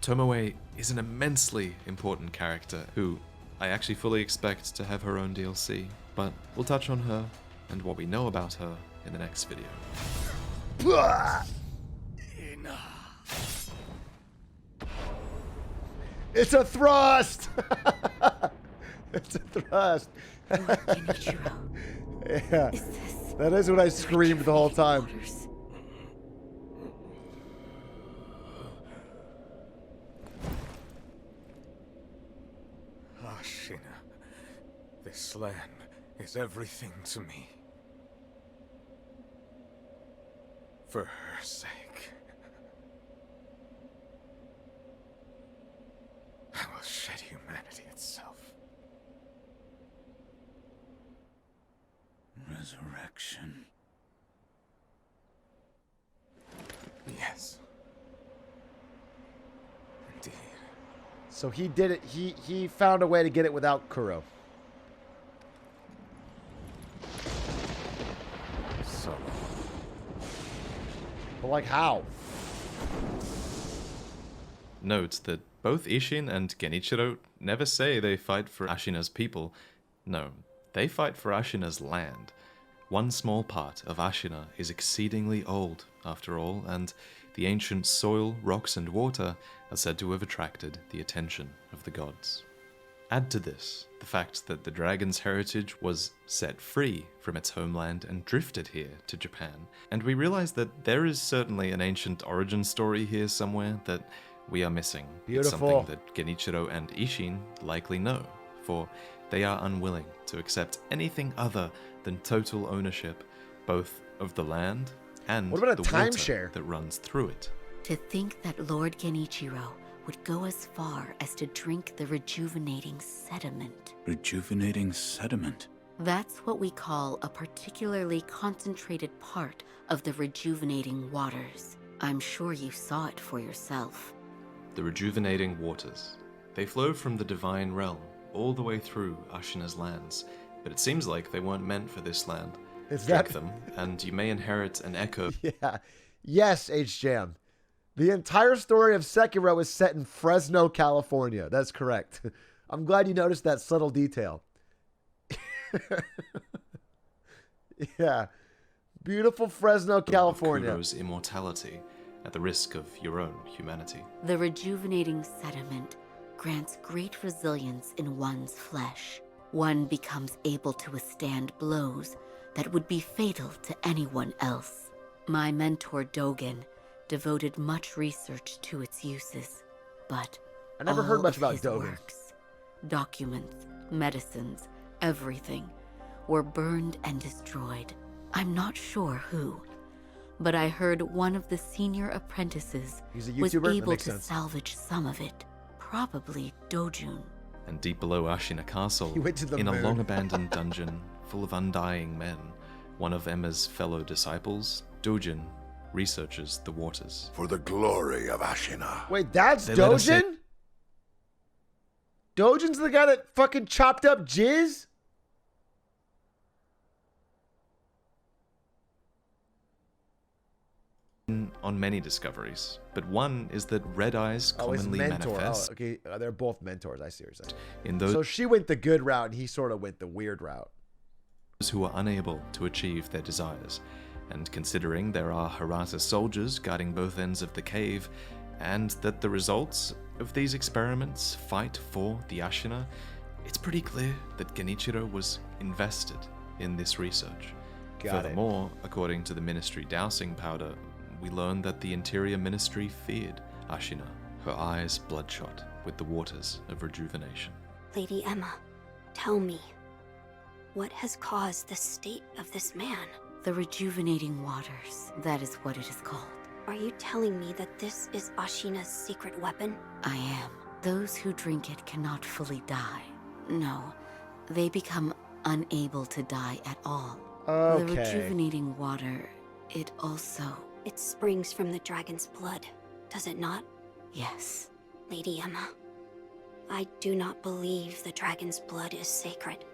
Tomoe is an immensely important character who I actually fully expect to have her own DLC, but we'll touch on her and what we know about her in the next video. It's a thrust. It's a thrust. Genichiro. Yeah, that is what I screamed the whole time. Ashina, this land is everything to me. For her sake, I will shed humanity itself. Resurrection. Yes. Indeed. So he did it. He found a way to get it without Kuro. So, But like how? Note that both Ishin and Genichiro never say they fight for Ashina's people. No, they fight for Ashina's land. One small part of Ashina is exceedingly old, after all, and the ancient soil, rocks, and water are said to have attracted the attention of the gods. Add to this the fact that the dragon's heritage was set free from its homeland and drifted here to Japan, and we realize that there is certainly an ancient origin story here somewhere that we are missing. It's something that Genichiro and Isshin likely know, for they are unwilling to accept anything other than total ownership, both of the land and what about the a water timeshare that runs through it. To think that Lord Genichiro would go as far as to drink the rejuvenating sediment. Rejuvenating sediment? That's what we call a particularly concentrated part of the rejuvenating waters. I'm sure you saw it for yourself. The rejuvenating waters. They flow from the divine realm all the way through Ashina's lands, but it seems like they weren't meant for this land. Drink them, and you may inherit an echo. Yeah. Yes, H-Jam. The entire story of Sekiro is set in Fresno, California. That's correct. I'm glad you noticed that subtle detail. Yeah. Beautiful Fresno, California. Kuro's immortality at the risk of your own humanity. The rejuvenating sediment grants great resilience in one's flesh. One becomes able to withstand blows that would be fatal to anyone else. My mentor Dogen devoted much research to its uses, but I never heard much about his Dogen. works, documents, medicines, everything were burned and destroyed. I'm not sure who, but I heard one of the senior apprentices He's a was YouTuber? That able makes to sense. salvage some of it. Probably Dojun. And deep below Ashina Castle, He went to the in a moon. long-abandoned dungeon full of undying men, one of Emma's fellow disciples, Dojin, researches the waters. For the glory of Ashina. Wait, that's They let us say- Dojin? Dojin's the guy that fucking chopped up Jizz? On many discoveries, but one is that red eyes Oh, his commonly mentor. manifest Oh, okay. They're both mentors. I see what you're saying. in those So she went the good route and he sort of went the weird route. who are unable to achieve their desires. And considering there are Hirata soldiers guarding both ends of the cave, and that the results of these experiments fight for the Ashina, it's pretty clear that Genichiro was invested in this research. Got it. Furthermore, according to the Ministry dowsing powder, we learn that the Interior Ministry feared Ashina, her eyes bloodshot with the waters of rejuvenation. Lady Emma, tell me, what has caused the state of this man? The rejuvenating waters, that is what it is called. Are you telling me that this is Ashina's secret weapon? I am. Those who drink it cannot fully die. No, they become unable to die at all. Okay. The rejuvenating water, it also... It springs from the dragon's blood, does it not? Yes. Lady Emma, I do not believe the dragon's blood is sacred.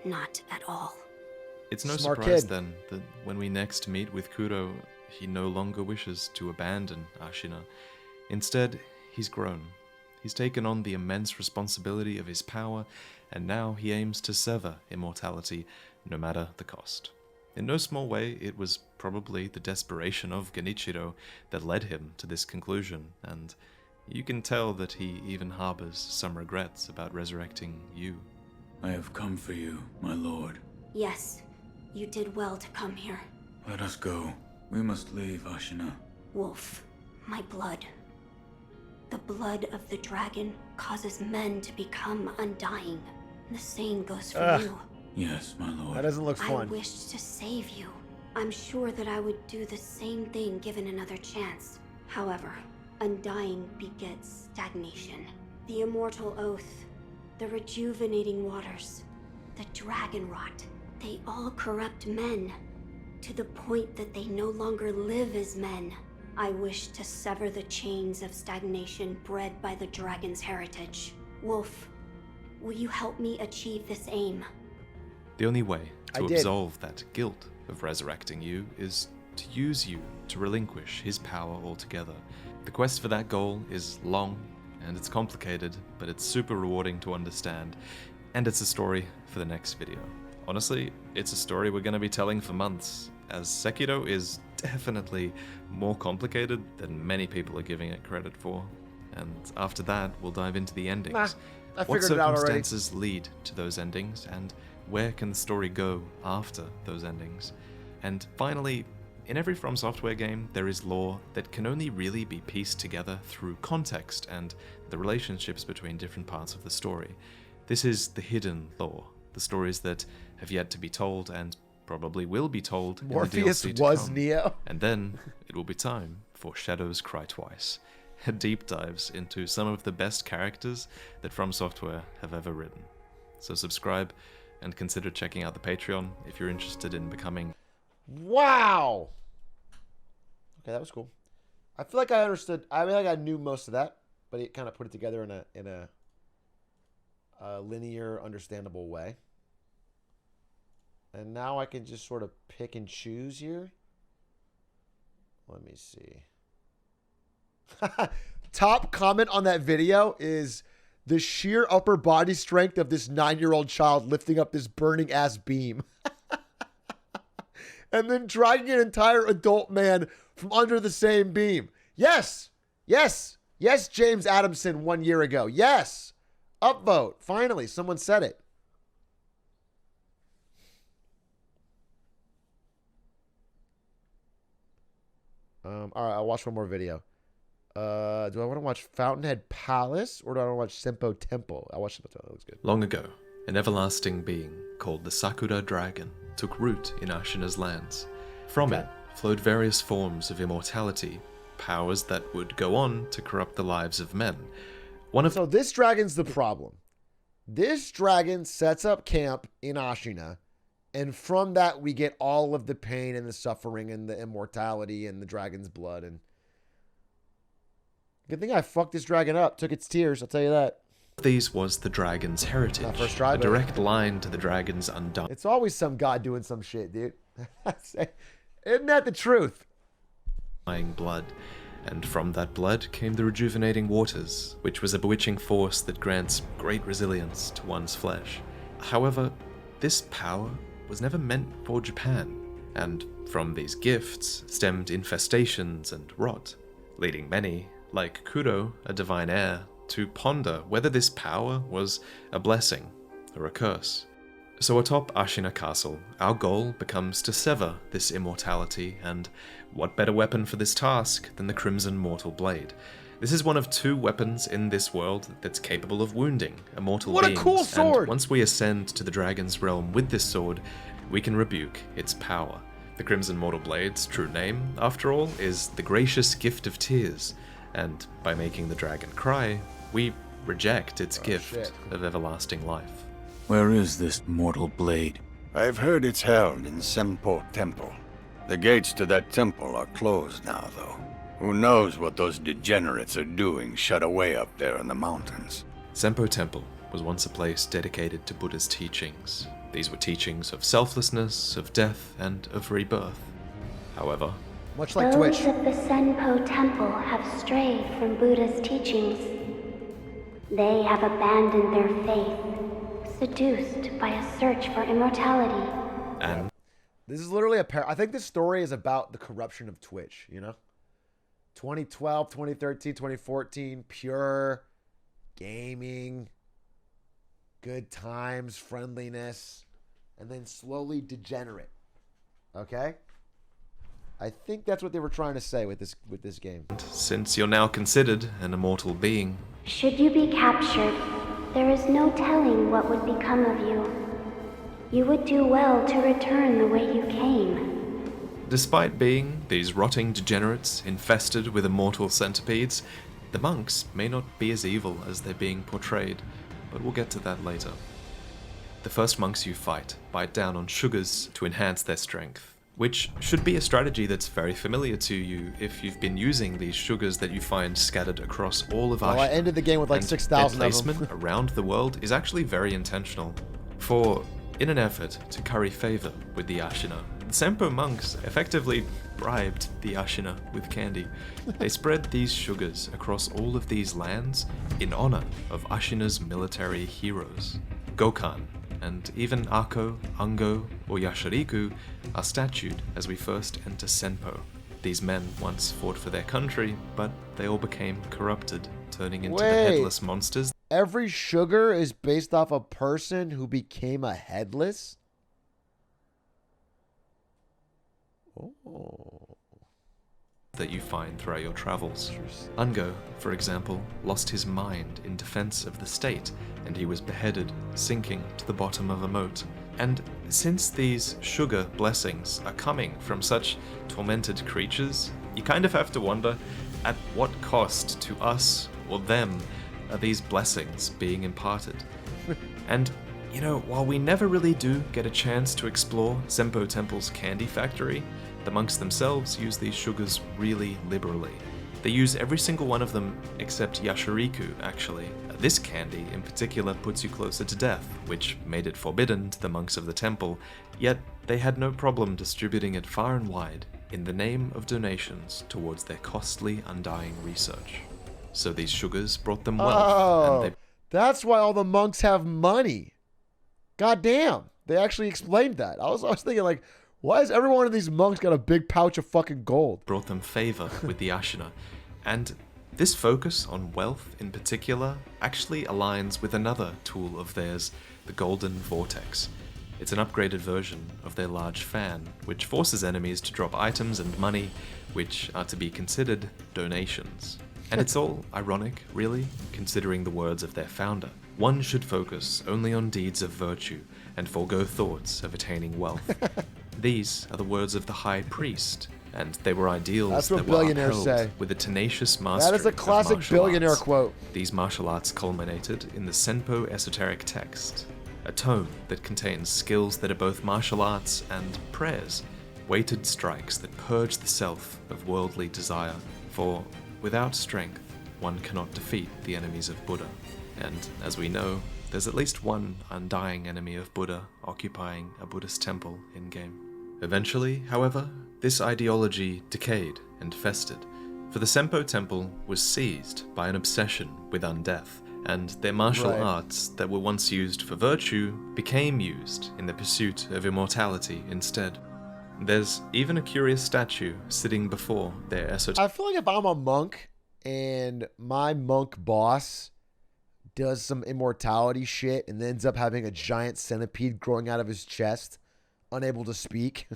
Not at all. It's no Smart surprise kid. then that when we next meet with Kuro, he no longer wishes to abandon Ashina. Instead, he's grown. He's taken on the immense responsibility of his power, and now he aims to sever immortality, no matter the cost. In no small way, it was probably the desperation of Genichiro that led him to this conclusion, and you can tell that he even harbors some regrets about resurrecting you. I have come for you, my lord. Yes, you did well to come here. Let us go. We must leave Ashina. Wolf, my blood. The blood of the dragon causes men to become undying. The same goes for you. Yes, my lord. That doesn't look I fun. wished to save you. I'm sure that I would do the same thing given another chance. However, undying begets stagnation. The immortal oath, the rejuvenating waters, the dragon rot, they all corrupt men to the point that they no longer live as men. I wish to sever the chains of stagnation bred by the dragon's heritage. Wolf, will you help me achieve this aim? The only way to I did. absolve that guilt of resurrecting you is to use you to relinquish his power altogether. The quest for that goal is long and it's complicated, but it's super rewarding to understand, and it's a story for the next video. Honestly, it's a story we're going to be telling for months, as Sekiro is definitely more complicated than many people are giving it credit for. And after that, we'll dive into the endings. Nah, I What figured it out already. circumstances lead to those endings, and where can the story go after those endings? And finally, in every From Software game, there is lore that can only really be pieced together through context and the relationships between different parts of the story. This is the hidden lore, the stories that have yet to be told and probably will be told Morpheus in the DLC to was come. Neo. And then it will be time for Shadows Cry Twice. Deep dives into some of the best characters that From Software have ever written. So subscribe and consider checking out the Patreon if you're interested in becoming... Wow. Okay, that was cool. I feel like I understood. I feel like I knew most of that, but it kind of put it together in a linear, understandable way. And now I can just sort of pick and choose here. Let me see. Top comment on that video is the sheer upper body strength of this 9-year-old child lifting up this burning ass beam. And then dragging an entire adult man from under the same beam. Yes. Yes. Yes, James Adamson 1 year ago. Yes. Upvote. Finally, someone said it. All right, I'll watch one more video. Do I want to watch Fountainhead Palace or do I want to watch Senpo Temple? I'll watch Senpo Temple. That looks good. Long ago, an everlasting being called the Sakura Dragon took root in Ashina's lands. From it flowed various forms of immortality, powers that would go on to corrupt the lives of men. So this dragon's the problem. This dragon sets up camp in Ashina, and from that we get all of the pain and the suffering and the immortality and the dragon's blood. And good thing I fucked this dragon up, took its tears, I'll tell you that. These was the dragon's heritage, first try, a direct line to the dragon's undying It's always some god doing some shit, dude. Isn't that the truth? blood. And from that blood came the rejuvenating waters, which was a bewitching force that grants great resilience to one's flesh. However, this power was never meant for Japan, and from these gifts stemmed infestations and rot, leading many, like Kuro, a divine heir, to ponder whether this power was a blessing or a curse. So atop Ashina Castle, our goal becomes to sever this immortality, and what better weapon for this task than the Crimson Mortal Blade? This is one of 2 weapons in this world that's capable of wounding immortal beings. What a cool sword! And once we ascend to the dragon's realm with this sword, we can rebuke its power. The Crimson Mortal Blade's true name, after all, is the Gracious Gift of Tears, and by making the dragon cry, we reject its gift of everlasting life. Where is this mortal blade? I've heard it's held in Senpo Temple. The gates to that temple are closed now, though. Who knows what those degenerates are doing shut away up there in the mountains. Senpo Temple was once a place dedicated to Buddha's teachings. These were teachings of selflessness, of death, and of rebirth. However, much like Twitch, those of the Senpo Temple have strayed from Buddha's teachings. They have abandoned their faith, seduced by a search for immortality. And this is literally I think this story is about the corruption of Twitch, you know? 2012, 2013, 2014, pure gaming, good times, friendliness, and then slowly degenerate. Okay? I think that's what they were trying to say with this game. since you're now considered an immortal being, Should you be captured, there is no telling what would become of you. You would do well to return the way you came. despite being these rotting degenerates infested with immortal centipedes, the monks may not be as evil as they're being portrayed, but we'll get to that later. The first monks you fight bite down on sugars to enhance their strength, which should be a strategy that's very familiar to you if you've been using these sugars that you find scattered across all of Ashina. Well, I ended the game with like 6,000 their of them. placement around the world is actually very intentional. For, in an effort to curry favor with the Ashina, the Senpo monks effectively bribed the Ashina with candy. They spread these sugars across all of these lands in honor of Ashina's military heroes. Gokhan, and even Ako, Ango, or Yashariku are statued as we first enter Senpo. These men once fought for their country, but they all became corrupted, turning into the headless monsters. Every sugar is based off a person who became a headless? Oh. That you find throughout your travels. Ungo, for example, lost his mind in defense of the state, and he was beheaded, sinking to the bottom of a moat. And since these sugar blessings are coming from such tormented creatures, you kind of have to wonder, at what cost to us or them are these blessings being imparted? And, you know, while we never really do get a chance to explore Senpo Temple's candy factory, the monks themselves use these sugars really liberally. They use every single one of them except Yashariku, actually. This candy in particular puts you closer to death, which made it forbidden to the monks of the temple, yet they had no problem distributing it far and wide in the name of donations towards their costly undying research. So these sugars brought them wealth, and that's why all the monks have money. God damn, they actually explained that. I was thinking, like, why has every one of these monks got a big pouch of fucking gold? Brought them favor with the Ashina, and this focus on wealth in particular actually aligns with another tool of theirs, the Golden Vortex. It's an upgraded version of their large fan, which forces enemies to drop items and money, which are to be considered donations. And it's all ironic, really, considering the words of their founder. One should focus only on deeds of virtue and forego thoughts of attaining wealth. These are the words of the High Priest, and they were ideals that were upheld with a tenacious mastery. That is a classic billionaire quote. These martial arts culminated in the Senpo esoteric text, a tome that contains skills that are both martial arts and prayers, weighted strikes that purge the self of worldly desire, for without strength, one cannot defeat the enemies of Buddha. And as we know, there's at least one undying enemy of Buddha occupying a Buddhist temple in-game. Eventually, however, this ideology decayed and festered, for the Senpo Temple was seized by an obsession with undeath, and their martial arts that were once used for virtue became used in the pursuit of immortality instead. There's even a curious statue sitting before their esoteric... I feel like if I'm a monk and my monk boss does some immortality shit and ends up having a giant centipede growing out of his chest, unable to speak,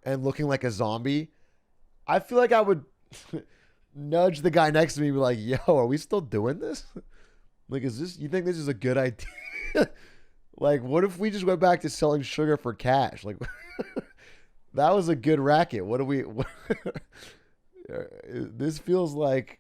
and looking like a zombie, I feel like I would nudge the guy next to me and be like, yo, are we still doing this? Like, you think this is a good idea? Like, what if we just went back to selling sugar for cash? Like, that was a good racket. This feels like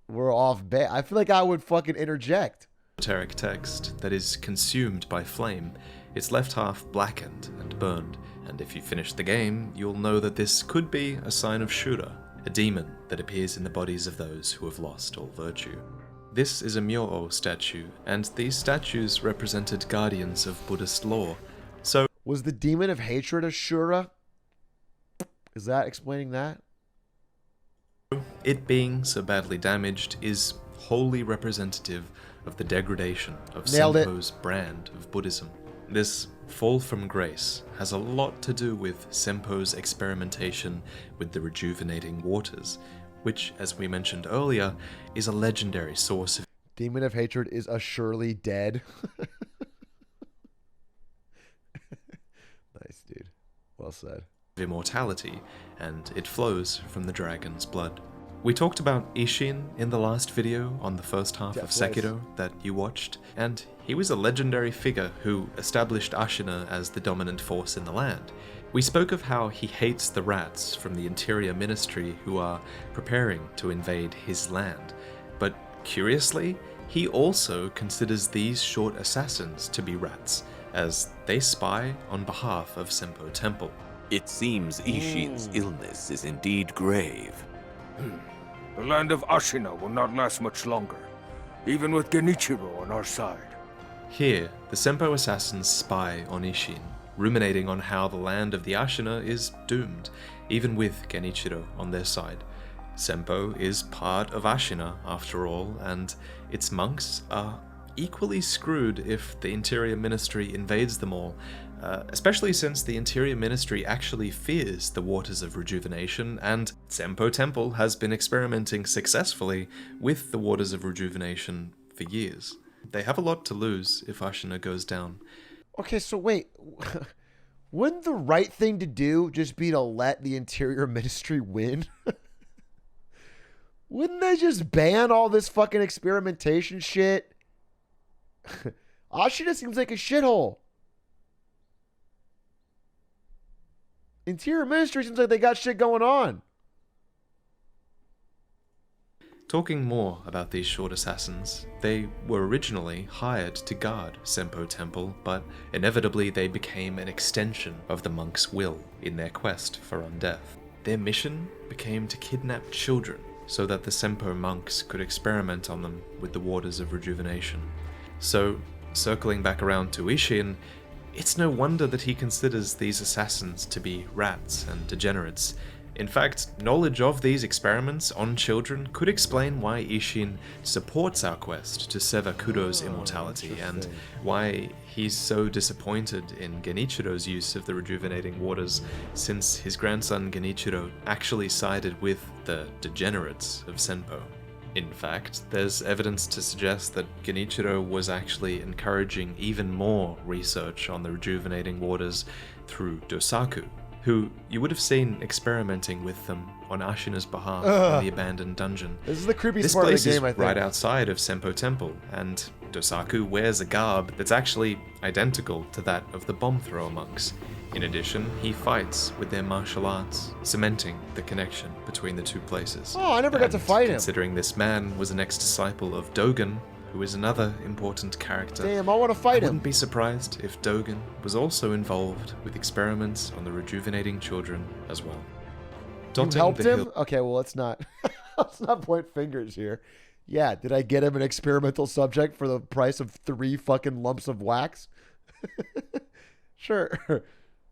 we're off base. I feel like I would fucking interject. Esoteric text that is consumed by flame. It's left half blackened and burned, and if you finish the game, you'll know that this could be a sign of Shura, a demon that appears in the bodies of those who have lost all virtue. This is a Myo-o statue, and these statues represented guardians of Buddhist lore. So, was the demon of hatred a Shura? Is that explaining that? It being so badly damaged is wholly representative of the degradation of Senpo's brand of Buddhism. This fall from grace has a lot to do with Senpo's experimentation with the rejuvenating waters, which, as we mentioned earlier, is a legendary source of... Demon of hatred is surely dead. Nice, dude. Well said. Immortality, and it flows from the dragon's blood. We talked about Ishin in the last video on the first half of Sekiro that you watched, and he was a legendary figure who established Ashina as the dominant force in the land. We spoke of how he hates the rats from the Interior Ministry who are preparing to invade his land, but curiously, he also considers these short assassins to be rats, as they spy on behalf of Senpo Temple. It seems Ishin's illness is indeed grave. The land of Ashina will not last much longer, even with Genichiro on our side. Here, the Senpo assassins spy on Ishin, ruminating on how the land of the Ashina is doomed, even with Genichiro on their side. Senpo is part of Ashina, after all, and its monks are equally screwed if the Interior Ministry invades them all, especially since the Interior Ministry actually fears the waters of rejuvenation, and Senpo Temple has been experimenting successfully with the waters of rejuvenation for years. They have a lot to lose if Ashina goes down. Okay, so wait. Wouldn't the right thing to do just be to let the Interior Ministry win? Wouldn't they just ban all this fucking experimentation shit? Ashina seems like a shithole. Interior Ministry seems like they got shit going on. Talking more about these short assassins, they were originally hired to guard Senpo Temple, but inevitably they became an extension of the monks' will in their quest for undeath. Their mission became to kidnap children so that the Senpo monks could experiment on them with the waters of rejuvenation. So, circling back around to Isshin, it's no wonder that he considers these assassins to be rats and degenerates. In fact, knowledge of these experiments on children could explain why Isshin supports our quest to sever Kudo's immortality, and why he's so disappointed in Genichiro's use of the rejuvenating waters, since his grandson Genichiro actually sided with the degenerates of Senpo. In fact, there's evidence to suggest that Genichiro was actually encouraging even more research on the rejuvenating waters through Dosaku, who you would have seen experimenting with them on Ashina's behalf in the abandoned dungeon. This is the creepiest This part of place the game, is I think. right outside of Senpo Temple, and Dosaku wears a garb that's actually identical to that of the bomb thrower monks. In addition, he fights with their martial arts, cementing the connection between the two places. Oh, I never got to fight him. Considering this man was an ex-disciple of Dogen, who is another important character. Damn, I want to fight I him. wouldn't be surprised if Dogen was also involved with experiments on the rejuvenating children as well. You Dotting helped the him? hill- Okay, well, let's not point fingers here. Yeah, did I get him an experimental subject for the price of 3 fucking lumps of wax? Sure.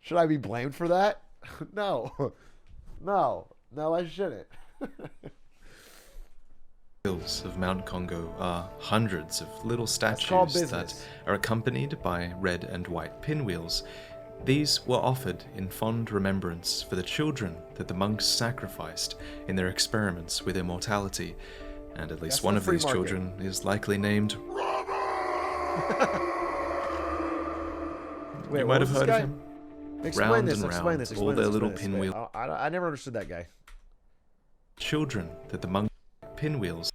Should I be blamed for that? No. No, I shouldn't. hills of Mount Congo are hundreds of little called statues that business. are accompanied by red and white pinwheels. These were offered in fond remembrance for the children that the monks sacrificed in their experiments with immortality, and at least That's one the of free these market. children is likely named. Wait, You what might was have this heard guy? of him. Explain Round this, and explain round, this, all explain their this, little explain this. pinwheel. I never understood that guy. Children that the monks pinwheels,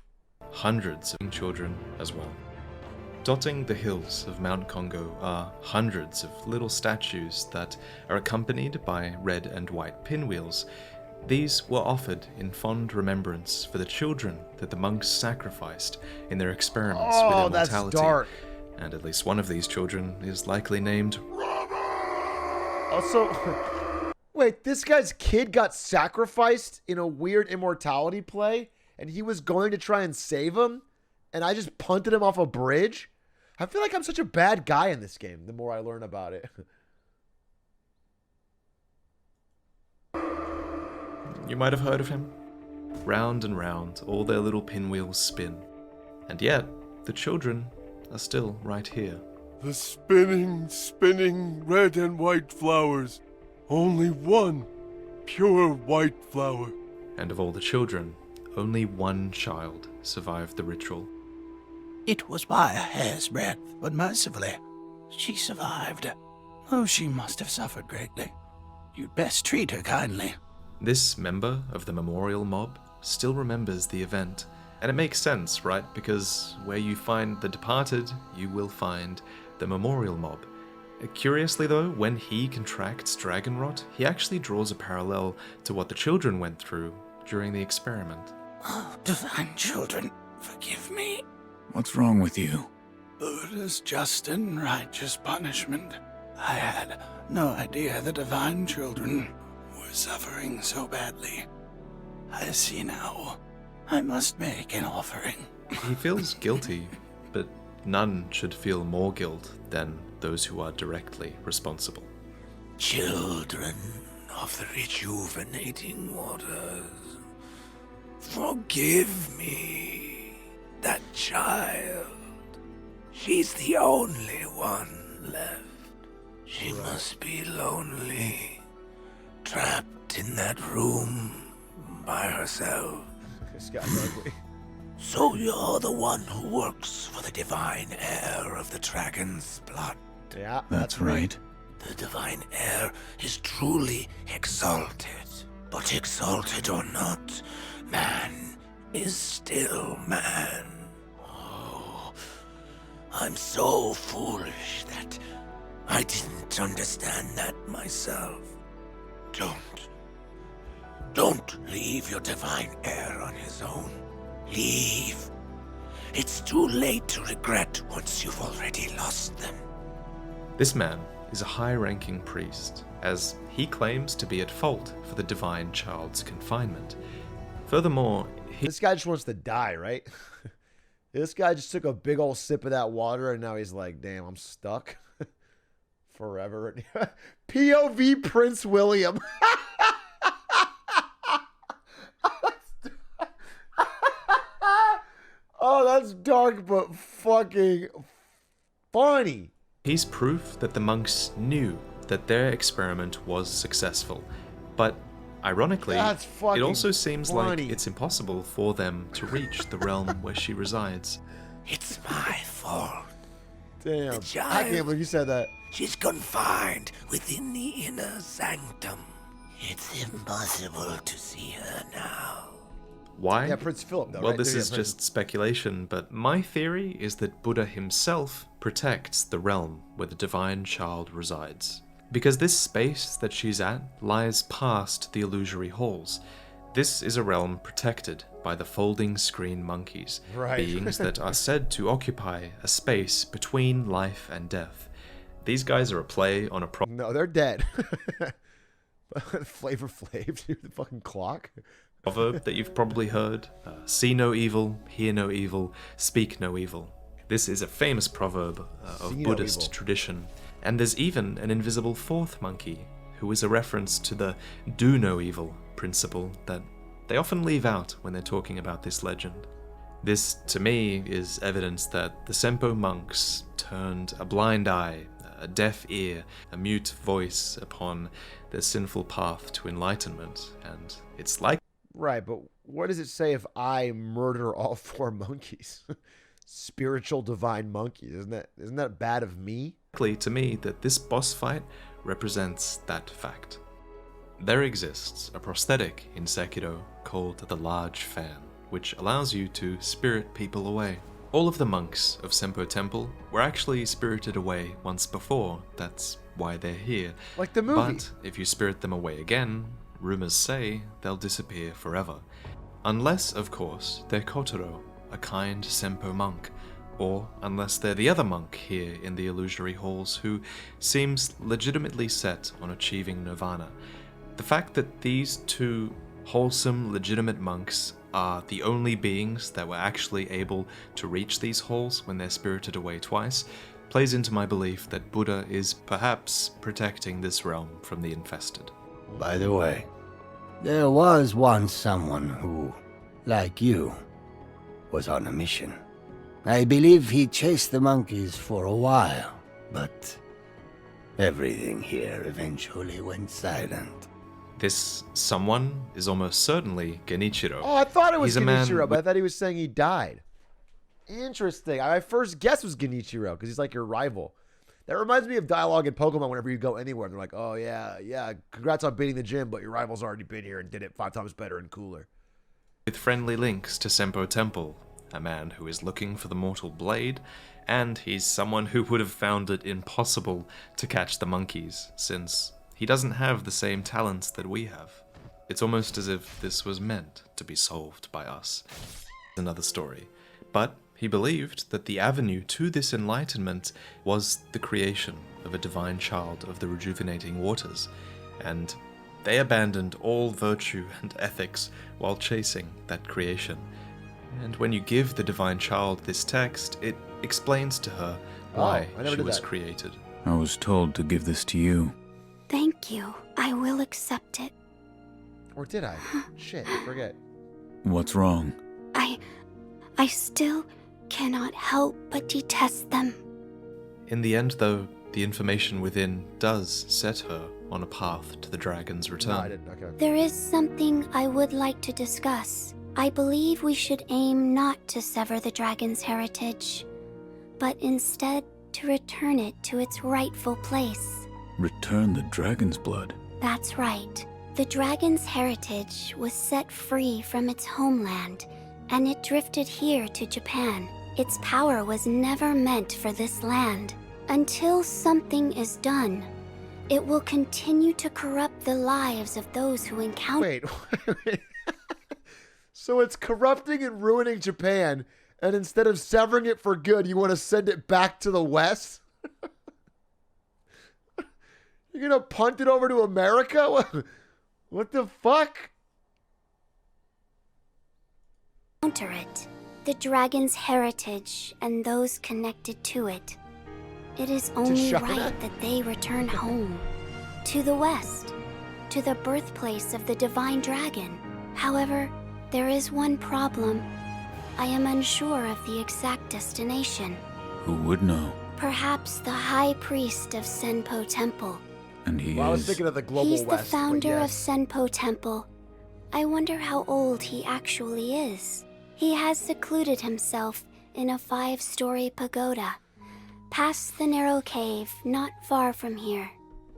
hundreds of children as well. Dotting the hills of Mount Congo are hundreds of little statues that are accompanied by red and white pinwheels. These were offered in fond remembrance for the children that the monks sacrificed in their experiments with Oh, that's immortality. dark. And at least one of these children is likely named. Also, wait, this guy's kid got sacrificed in a weird immortality play, and he was going to try and save him, and I just punted him off a bridge? I feel like I'm such a bad guy in this game the more I learn about it. You might have heard of him. Round and round, all their little pinwheels spin. And yet, the children are still right here. The spinning red and white flowers. Only one pure white flower. And of all the children, only one child survived the ritual. It was by a hair's breadth, but mercifully, she survived. Oh, she must have suffered greatly. You'd best treat her kindly. This member of the memorial mob still remembers the event. And it makes sense, right? Because where you find the departed, you will find the memorial mob. Curiously though, when he contracts dragon rot, he actually draws a parallel to what the children went through during the experiment. Oh, divine children, forgive me. What's wrong with you? Buddha's just and righteous punishment. I had no idea the divine children were suffering so badly. I see now. I must make an offering. He feels guilty, but none should feel more guilt than those who are directly responsible. Children of the rejuvenating waters, forgive me. That child, She's the only one left. She must be lonely, trapped in that room by herself. This guy's ugly. So you're the one who works for the divine heir of the dragon's blood. Yeah, That's me. right. The divine heir is truly exalted. But exalted or not, man is still man. Oh, I'm so foolish that I didn't understand that myself. Don't leave your divine heir on his own. Leave. It's too late to regret once you've already lost them. This man is a high-ranking priest, as he claims to be at fault for the divine child's confinement. Furthermore, This guy just wants to die, right? This guy just took a big old sip of that water and now he's like, damn, I'm stuck forever. POV Prince William. Oh, that's dark but fucking funny. he's proof that the monks knew that their experiment was successful. But ironically, That's it fucking also seems funny. like it's impossible for them to reach the realm where she resides. It's my fault. Damn. I child. can't believe you said that. She's confined within the inner sanctum. It's impossible to see her now. Why? Yeah, Prince Philip, though, Well, right? this Yeah, is Prince- just speculation, but my theory is that Buddha himself protects the realm where the divine child resides. Because this space that she's at lies past the illusory halls. This is a realm protected by the folding screen monkeys, Right. beings that are said to occupy a space between life and death. These guys are a play on a No, they're dead. Flavor Flav, dude, the fucking clock. proverb that you've probably heard. See no evil, hear no evil, speak no evil. This is a famous proverb of See no Buddhist evil. tradition. And there's even an invisible fourth monkey, who is a reference to the do no evil principle that they often leave out when they're talking about this legend. This, to me, is evidence that the Sempo monks turned a blind eye, a deaf ear, a mute voice upon their sinful path to enlightenment, and it's like Right, but what does it say if I murder all four monkeys? Spiritual divine monkeys. Isn't that bad of me? to me that this boss fight represents that fact. There exists a prosthetic in Sekiro called the Large Fan, which allows you to spirit people away. All of the monks of Sempo Temple were actually spirited away once before, that's why they're here. Like the movie. But if you spirit them away again, rumors say they'll disappear forever. Unless, of course, they're Kotaro, a kind Sempo monk, or unless they're the other monk here in the illusory halls who seems legitimately set on achieving nirvana. The fact that these two wholesome, legitimate monks are the only beings that were actually able to reach these halls when they're spirited away twice plays into my belief that Buddha is perhaps protecting this realm from the infested. By the way, there was once someone who, like you, was on a mission. I believe he chased the monkeys for a while, but everything here eventually went silent. This someone is almost certainly Genichiro. Oh, I thought it was He's a man Genichiro, but I thought he was saying he died. Interesting. My first guess was Genichiro because he's like your rival. That reminds me of dialogue in Pokemon whenever you go anywhere. They're like, oh, yeah, congrats on beating the gym, but your rival's already been here and did it 5 times better and cooler. With friendly links to Sempo Temple, a man who is looking for the mortal blade, and he's someone who would have found it impossible to catch the monkeys, since he doesn't have the same talents that we have. It's almost as if this was meant to be solved by us. Another story. But he believed that the avenue to this enlightenment was the creation of a divine child of the rejuvenating waters, and they abandoned all virtue and ethics while chasing that creation. And when you give the divine child this text, it explains to her why I never she did was that. created. I was told to give this to you. Thank you. I will accept it. Or did I? Shit, I forget. What's wrong? I still cannot help but detest them. In the end, though, the information within does set her on a path to the dragon's return. No, I didn't. Okay. There is something I would like to discuss. I believe we should aim not to sever the dragon's heritage, but instead to return it to its rightful place. Return the dragon's blood? That's right. The dragon's heritage was set free from its homeland, and it drifted here to Japan. Its power was never meant for this land. Until something is done, it will continue to corrupt the lives of those who encounter. Wait. So it's corrupting and ruining Japan, and instead of severing it for good, you want to send it back to the West? You're gonna punt it over to America? What the fuck? Counter it, the dragon's heritage and those connected to it. It is only right that they return home, to the West, to the birthplace of the divine dragon. However, there is one problem. I am unsure of the exact destination. Who would know? Perhaps the high priest of Senpo Temple. And he I was thinking of the global He's West. the founder but of Senpo Temple. I wonder how old he actually is. He has secluded himself in a 5-story pagoda, past the narrow cave not far from here.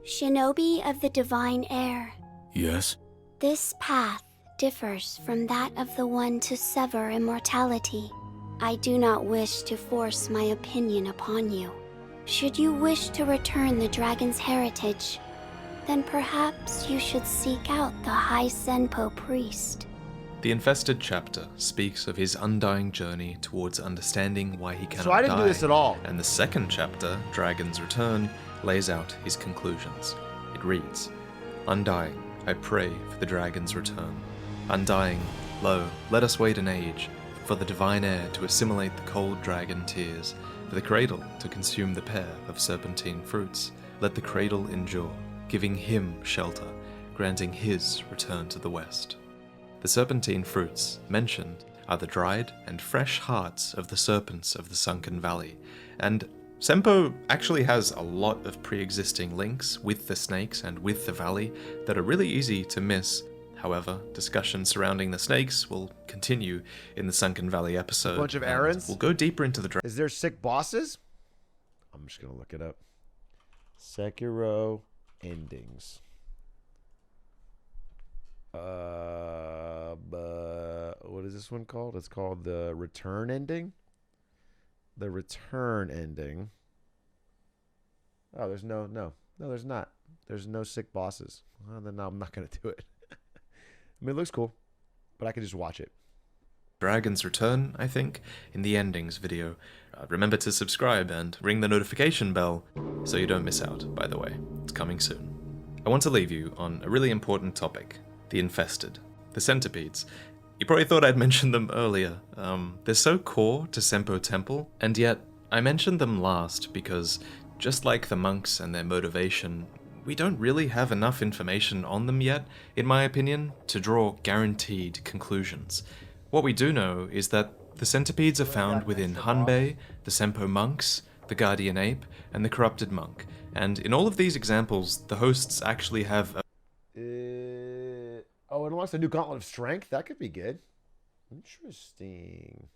Shinobi of the divine air. Yes? This path differs from that of the one to sever immortality. I do not wish to force my opinion upon you. Should you wish to return the dragon's heritage, then perhaps you should seek out the High Senpo priest. The Infested chapter speaks of his undying journey towards understanding why he cannot die. So I didn't do this at all. And the second chapter, Dragon's Return, lays out his conclusions. It reads, "Undying, I pray for the dragon's return. Undying, lo, let us wait an age, for the divine air to assimilate the cold dragon tears, for the cradle to consume the pear of serpentine fruits. Let the cradle endure, giving him shelter, granting his return to the west." The serpentine fruits mentioned are the dried and fresh hearts of the serpents of the Sunken Valley, and Senpo actually has a lot of pre-existing links with the snakes and with the valley that are really easy to miss. However, discussion surrounding the snakes will continue in the Sunken Valley episode. Bunch of errands. We'll go deeper into the Is there sick bosses? I'm just gonna look it up. Sekiro endings. What is this one called? It's called the Return Ending. The Return Ending. Oh, there's no, there's not. There's no sick bosses. Well, then I'm not gonna do it. I mean, it looks cool, but I can just watch it. Dragon's Return, I think, in the endings video. Remember to subscribe and ring the notification bell so you don't miss out, by the way. It's coming soon. I want to leave you on a really important topic. The Infested. The centipedes. You probably thought I'd mentioned them earlier. They're so core to Senpo Temple, and yet I mentioned them last because, just like the monks and their motivation, we don't really have enough information on them yet, in my opinion, to draw guaranteed conclusions. What we do know is that the centipedes are found within Hanbei, the Senpo monks, the guardian ape, and the corrupted monk. And in all of these examples, the hosts actually have a Oh, it unlocks a new Gauntlet of Strength? That could be good. Interesting.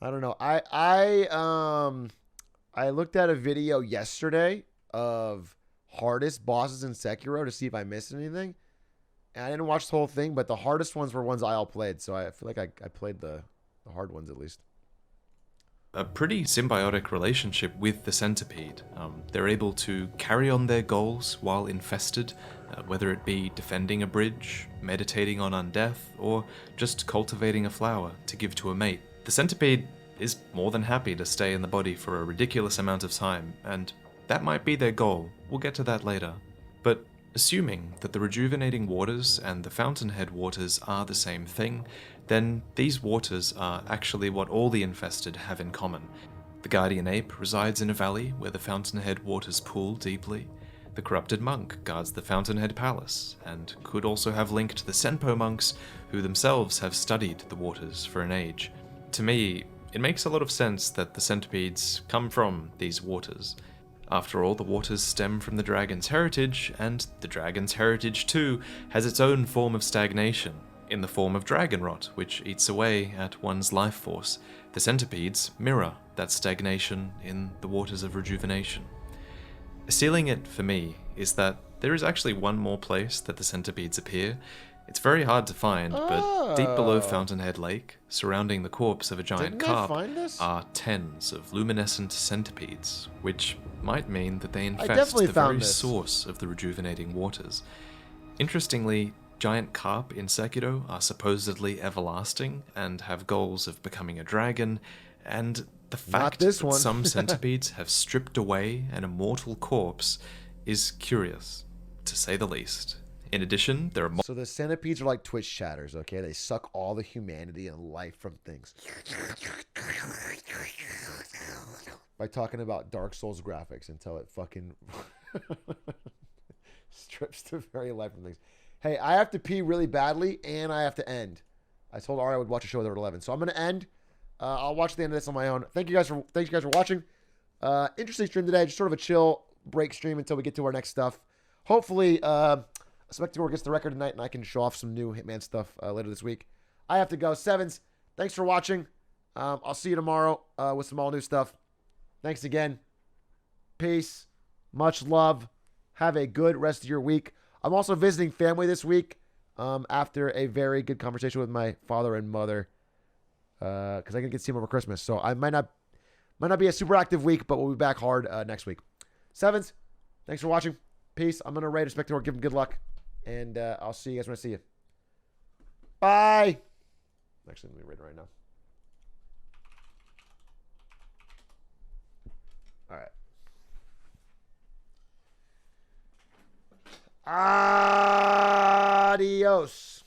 I don't know. I looked at a video yesterday of hardest bosses in Sekiro to see if I missed anything. And I didn't watch the whole thing, but the hardest ones were ones I all played. So I feel like I played the hard ones at least. A pretty symbiotic relationship with the centipede. They're able to carry on their goals while infested, whether it be defending a bridge, meditating on undeath, or just cultivating a flower to give to a mate. The centipede is more than happy to stay in the body for a ridiculous amount of time, and that might be their goal. We'll get to that later. But assuming that the rejuvenating waters and the fountainhead waters are the same thing, then these waters are actually what all the infested have in common. The guardian ape resides in a valley where the fountainhead waters pool deeply. The A corrupted monk guards the Fountainhead Palace, and could also have link to the Senpo monks, who themselves have studied the waters for an age. To me, it makes a lot of sense that the centipedes come from these waters. After all, the waters stem from the dragon's heritage, and the dragon's heritage too has its own form of stagnation, in the form of dragon rot, which eats away at one's life force. The centipedes mirror that stagnation in the waters of rejuvenation. Sealing it for me is that there is actually one more place that the centipedes appear. It's very hard to find, but deep below Fountainhead Lake, surrounding the corpse of a giant carp, are tens of luminescent centipedes, which might mean that they infest the very source of the rejuvenating waters. Interestingly, giant carp in Sekiro are supposedly everlasting and have goals of becoming a dragon, and the fact that some centipedes have stripped away an immortal corpse is curious, to say the least. In addition, there are So the centipedes are like Twitch chatters, okay? They suck all the humanity and life from things. By talking about Dark Souls graphics until it fucking strips the very life from things. Hey, I have to pee really badly, and I have to end. I told Ari I would watch a show at 11, so I'm gonna end. I'll watch the end of this on my own. Thank you guys for watching. Interesting stream today, just sort of a chill break stream until we get to our next stuff. Hopefully, Spectator gets the record tonight, and I can show off some new Hitman stuff later this week. I have to go. Sevens, thanks for watching. I'll see you tomorrow with some all new stuff. Thanks again. Peace. Much love. Have a good rest of your week. I'm also visiting family this week after a very good conversation with my father and mother because I can get to see them over Christmas. So I might not be a super active week, but we'll be back hard next week. Sevens, thanks for watching. Peace. I'm going to rate a Spectator. Give him good luck. And I'll see you guys when I see you. Bye. Actually, let me rate it right now. All right. Adios.